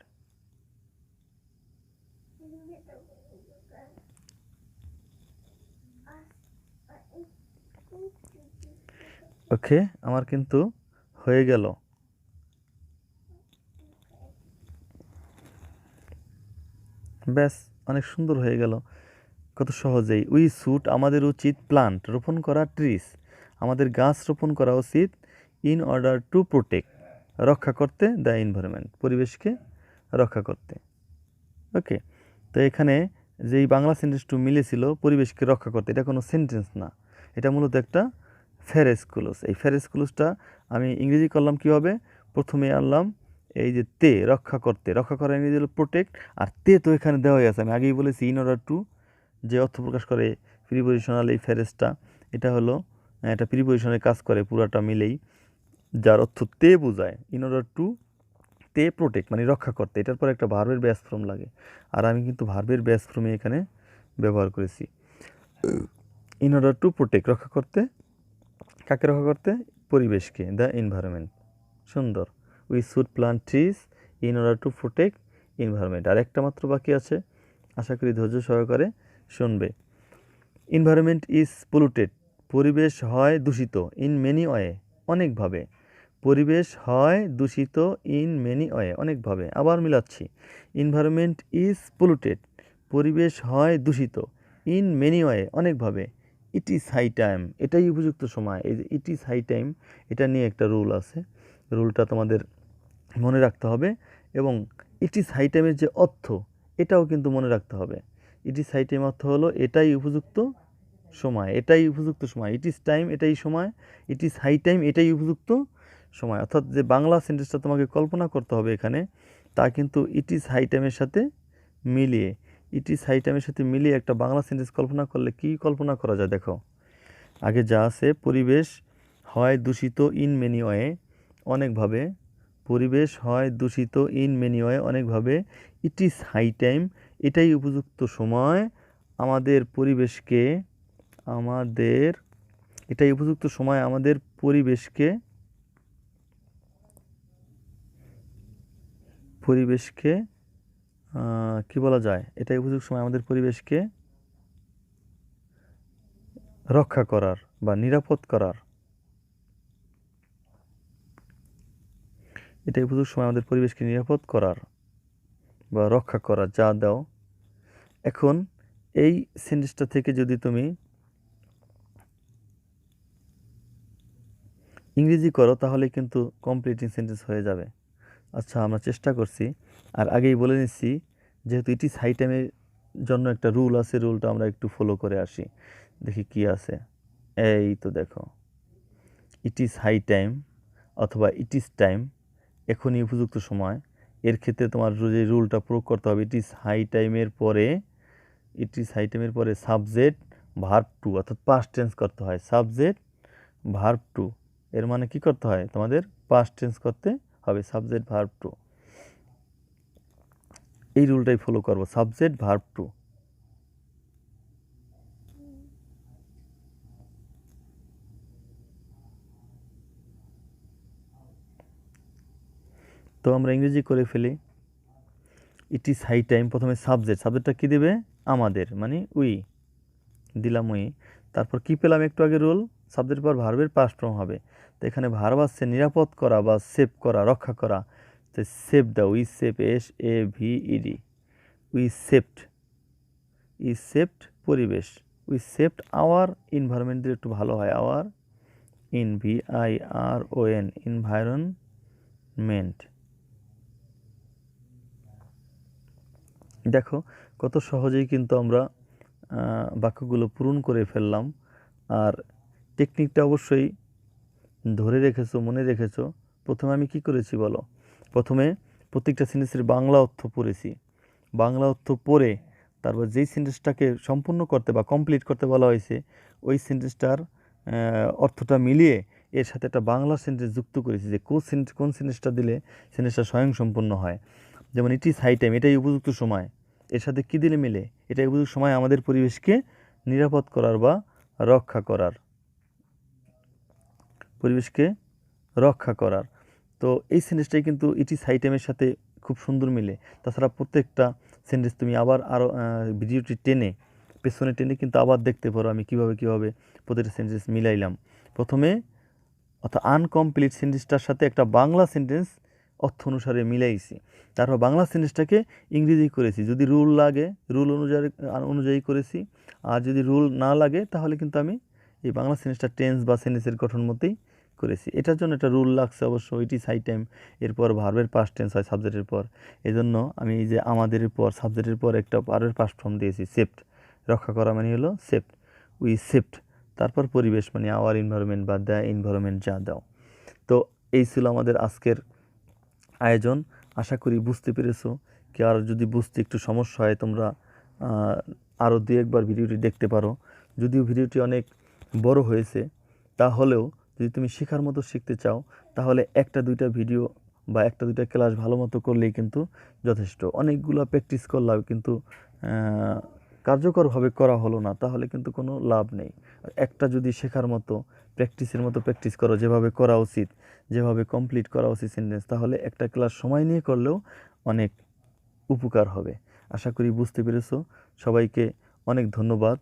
ওকে, আমার কিন্তু হয়ে গেল। ব্যাস, অনেক সুন্দর হয়ে গেল, কত সহজেই। উই শুড, আমাদের উচিত, প্লান্ট, রোপণ করা, ট্রিস, আমাদের গাছ রোপণ করা উচিত। ইন অর্ডার টু প্রোটেক্ট, রক্ষা করতে, দ্য এনভায়রনমেন্ট, পরিবেশকে রক্ষা করতে। ওকে, তো এখানে যেই বাংলা সেন্টেন্সটু মিলেছিল পরিবেশকে রক্ষা করতে, এটা কোনো সেন্টেন্স না, এটা মূলত একটা ফ্রেজ ক্লজ। এই ফ্রেজ ক্লজটা আমি ইংরেজি করলাম কীভাবে? প্রথমে আনলাম এই যে তে, রক্ষা করতে, রক্ষা করা ইংরেজি হলো প্রোটেক্ট, আর তে তো এখানে দেওয়াই আছে। আমি আগেই বলেছি ইন অর্ডার টু যে অর্থ প্রকাশ করে প্রিপোজিশনাল এই ফ্রেজটা, এটা হলো এটা প্রিপোজিশনের কাজ করে পুরাটা মিলেই, যার অর্থ তে বোঝায়। ইন অর্ডার টু তে প্রোটেক্ট মানে রক্ষা করতে, এটার পর একটা ভার্বের ব্যাস ফর্ম লাগে, আর আমি কিন্তু ভার্বের ব্যাস ফর্মে এখানে ব্যবহার করেছি। ইন অর্ডার টু প্রোটেক্ট, রক্ষা করতে, কাকে রক্ষা করতে? পরিবেশকে, দ্য এনভায়রনমেন্ট। সুন্দর। We should plant trees in order to protect environment. আর একটা মাত্র বাকি আছে, আশা করি ধৈর্য সহকারে শুনবে। এনভায়রনমেন্ট ইজ পলিউটেড, পরিবেশ হয় দূষিত, ইন মেনি ওয়ে, অনেকভাবে। পরিবেশ হয় দূষিত, ইন মেনি ওয়ে, অনেকভাবে। আবার মিলাচ্ছি, এনভায়রনমেন্ট ইজ পলিউটেড, পরিবেশ হয় দূষিত, ইন মেনি ওয়ে, অনেকভাবে। ইট ইজ হাই টাইম, এটাই উপযুক্ত সময়। এই যে ইট ইজ হাই টাইম, এটা নিয়ে একটা রুল আছে, রুলটা তোমাদের মনে রাখতে হবে। এবং ইট ইজ হাই টাইমের যে অর্থ, এটাও কিন্তু মনে রাখতে হবে। ইট ইজ হাই টাইম অর্থ হলো এটাই উপযুক্ত সময়, এটাই উপযুক্ত সময়। ইট ইজ টাইম, এটাই সময়। ইট ইজ হাই টাইম, এটাই উপযুক্ত সময়। অর্থাৎ যে বাংলা সেন্টেন্সটা তোমাকে কল্পনা করতে হবে এখানে, তা কিন্তু ইট ইজ হাই টাইমের সাথে মিলিয়ে, ইট ইজ হাই টাইমের সাথে মিলিয়ে একটা বাংলা সেন্টেন্স কল্পনা করলে কি কল্পনা করা যায় দেখো। আগে যা আছে, পরিবেশ হয় দূষিত ইন মেনি ওয়ে, অনেকভাবে। পরিবেশ হয় দূষিত ইন মেনি ওয়ে, অনেকভাবে। ইট ইজ হাই টাইম, এটাই উপযুক্ত সময় আমাদের এটাই উপযুক্ত সময় আমাদের পরিবেশকে কি বলা যায়, এটাই উপযুক্ত সময় আমাদের পরিবেশকে রক্ষা করার বা নিরাপদ করার। এটাই উপযুক্ত সময় আমাদের পরিবেশকে নিরাপদ করার বা রক্ষা করার, যা দাও। এখন এই সেন্টেন্সটা থেকে যদি তুমি ইংরেজি করো তাহলে কিন্তু কমপ্লিটিং সেন্টেন্স হয়ে যাবে। আচ্ছা, আমরা চেষ্টা করছি। আর আগেই বলে নিচ্ছি, যেহেতু ইট ইজ হাই টাইমের জন্য একটা রুল আছে, রুলটা আমরা একটু ফলো করে আসি, দেখি কি আছে। এই তো দেখো, ইট ইজ হাই টাইম অথবা ইট ইজ টাইম, এখনই উপযুক্ত সময়। এর ক্ষেত্রে তোমার যে রুলটা প্রয়োগ করতে হবে, ইট ইজ হাই টাইমের পরে সাবজেক্ট ভার্ব টু, অর্থাৎ পাস্ট টেন্স করতে হয়। সাবজেক্ট ভার্ব টু এর মানে কি করতে হয়, তোমাদের পাস্ট টেন্স করতে হবে, সাবজেক্ট ভার্ব টু। এই রুলটাই ফলো করব, সাবজেক্ট ভার্ব টু। তো আমরা ইংরেজি করে ফেলি। ইট ইজ হাই টাইম, প্রথমে সাবজেক্টটা কি দেবে, আমাদের, মানে উই দিলাম উই। তারপর কি পেলাম একটু আগে রুল, সাবজেক্ট পর ভার্বের পাস্ট ফর্ম হবে। তো এখানে ভার্ব আসছে নিরাপদ করা বা সেভ করা, রক্ষা করা। তো সেভ দাও, we save, SAVED, we saved পরিবেশ, উই সেভড আওয়ার এনভায়রনমেন্ট দিলে একটু ভালো হয়, আওয়ার ENVIRON এনভায়রনমেন্ট। দেখো কত সহজেই কিন্তু আমরা বাক্যগুলো পূরণ করে ফেললাম। আর টেকনিকটা অবশ্যই ধরে রেখেছো, মনে রেখেছো। প্রথমে আমি কি করেছি বলো, প্রথমে প্রত্যেকটা সেন্টেন্সের বাংলা অর্থ পড়েছি। বাংলা অর্থ পড়ে তারপর যেই সেন্টেন্সটাকে সম্পূর্ণ করতে বা কমপ্লিট করতে বলা হয়েছে, ওই সেন্টেন্সটার অর্থটা মিলিয়ে এর সাথে একটা বাংলা সেন্টেন্স যুক্ত করেছি, যে কোন সেন্টেন্সটা দিলে সেন্টেন্সটা স্বয়ংসম্পূর্ণ হয়। যেমন ইট ইজ হাই টাইম, এটাই উপযুক্ত সময়, এর সাথে কী দিলে মিলে, এটাই উপযুক্ত সময় আমাদের পরিবেশকে নিরাপদ করার বা রক্ষা করার, পরিবেশকে রক্ষা করার। তো এই সেন্টেন্সটাই কিন্তু ইট ইজ হাই টাইমের সাথে খুব সুন্দর মিলে। তাছাড়া প্রত্যেকটা সেন্টেন্স তুমি আবার আরও ভিডিওটি পেছনে টেনে কিন্তু আবার দেখতে পারো আমি কীভাবে প্রত্যেকটা সেন্টেন্স মিলাইলাম। প্রথমে অর্থাৎ আনকমপ্লিট সেন্টেন্সটার সাথে একটা বাংলা সেন্টেন্স অর্থ অনুসারে মিলাইছি, তারপর বাংলা সেন্টেন্সটাকে ইংরেজি করেছি। যদি রুল লাগে রুল অনুযায়ী করেছি, আর যদি রুল না লাগে তাহলে কিন্তু আমি এই বাংলা সেন্টেন্সটা টেন্স বা সেন্টেন্সের গঠন মতেই করেছি। এটার জন্য একটা রুল লাগছে অবশ্য, ইট ইজ হাই টাইম, এরপর ভার্বের পাস্ট টেন্স হয় সাবজেক্টের পর। এই জন্য আমি এই যে আমাদের পর সাবজেক্টের পর একটা ভার্বের পাস্ট ফর্ম দিয়েছি, সেভড, রক্ষা করা মানে হলো সেভড, উই সেভড। তারপর পরিবেশ মানে আওয়ার এনভায়রনমেন্ট বা দ্য এনভায়রনমেন্ট, যা দাও। তো এই ছিল আমাদের আজকের আয়োজন। আশা করি বুঝতে পেরেছো। কি আর যদি বুঝতে একটু সমস্যা হয় তোমরা আরও দু একবার ভিডিওটি দেখতে পারো। যদিও ভিডিওটি অনেক বড় হয়েছে, তাহলেও যদি তুমি শেখার মতো শিখতে চাও তাহলে একটা দুইটা ভিডিও বা একটা দুইটা ক্লাস ভালো মতো করলেই কিন্তু যথেষ্ট। অনেকগুলো প্র্যাকটিস করলাম কিন্তু কার্যকরভাবে করা হলো না, তাহলে কিন্তু কোনো লাভ নেই। একটা যদি শেখার মতো প্র্যাকটিসের মতো প্র্যাকটিস করো, যেভাবে করা উচিত, যেভাবে কমপ্লিট করা উচিত সেন্টেন্স, তাহলে একটা ক্লাস সময় নিয়ে করলেও অনেক উপকার হবে। আশা করি বুঝতে পেরেছো। সবাইকে অনেক ধন্যবাদ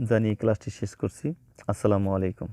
জানিয়ে ক্লাসটি শেষ করছি। আসসালামু আলাইকুম।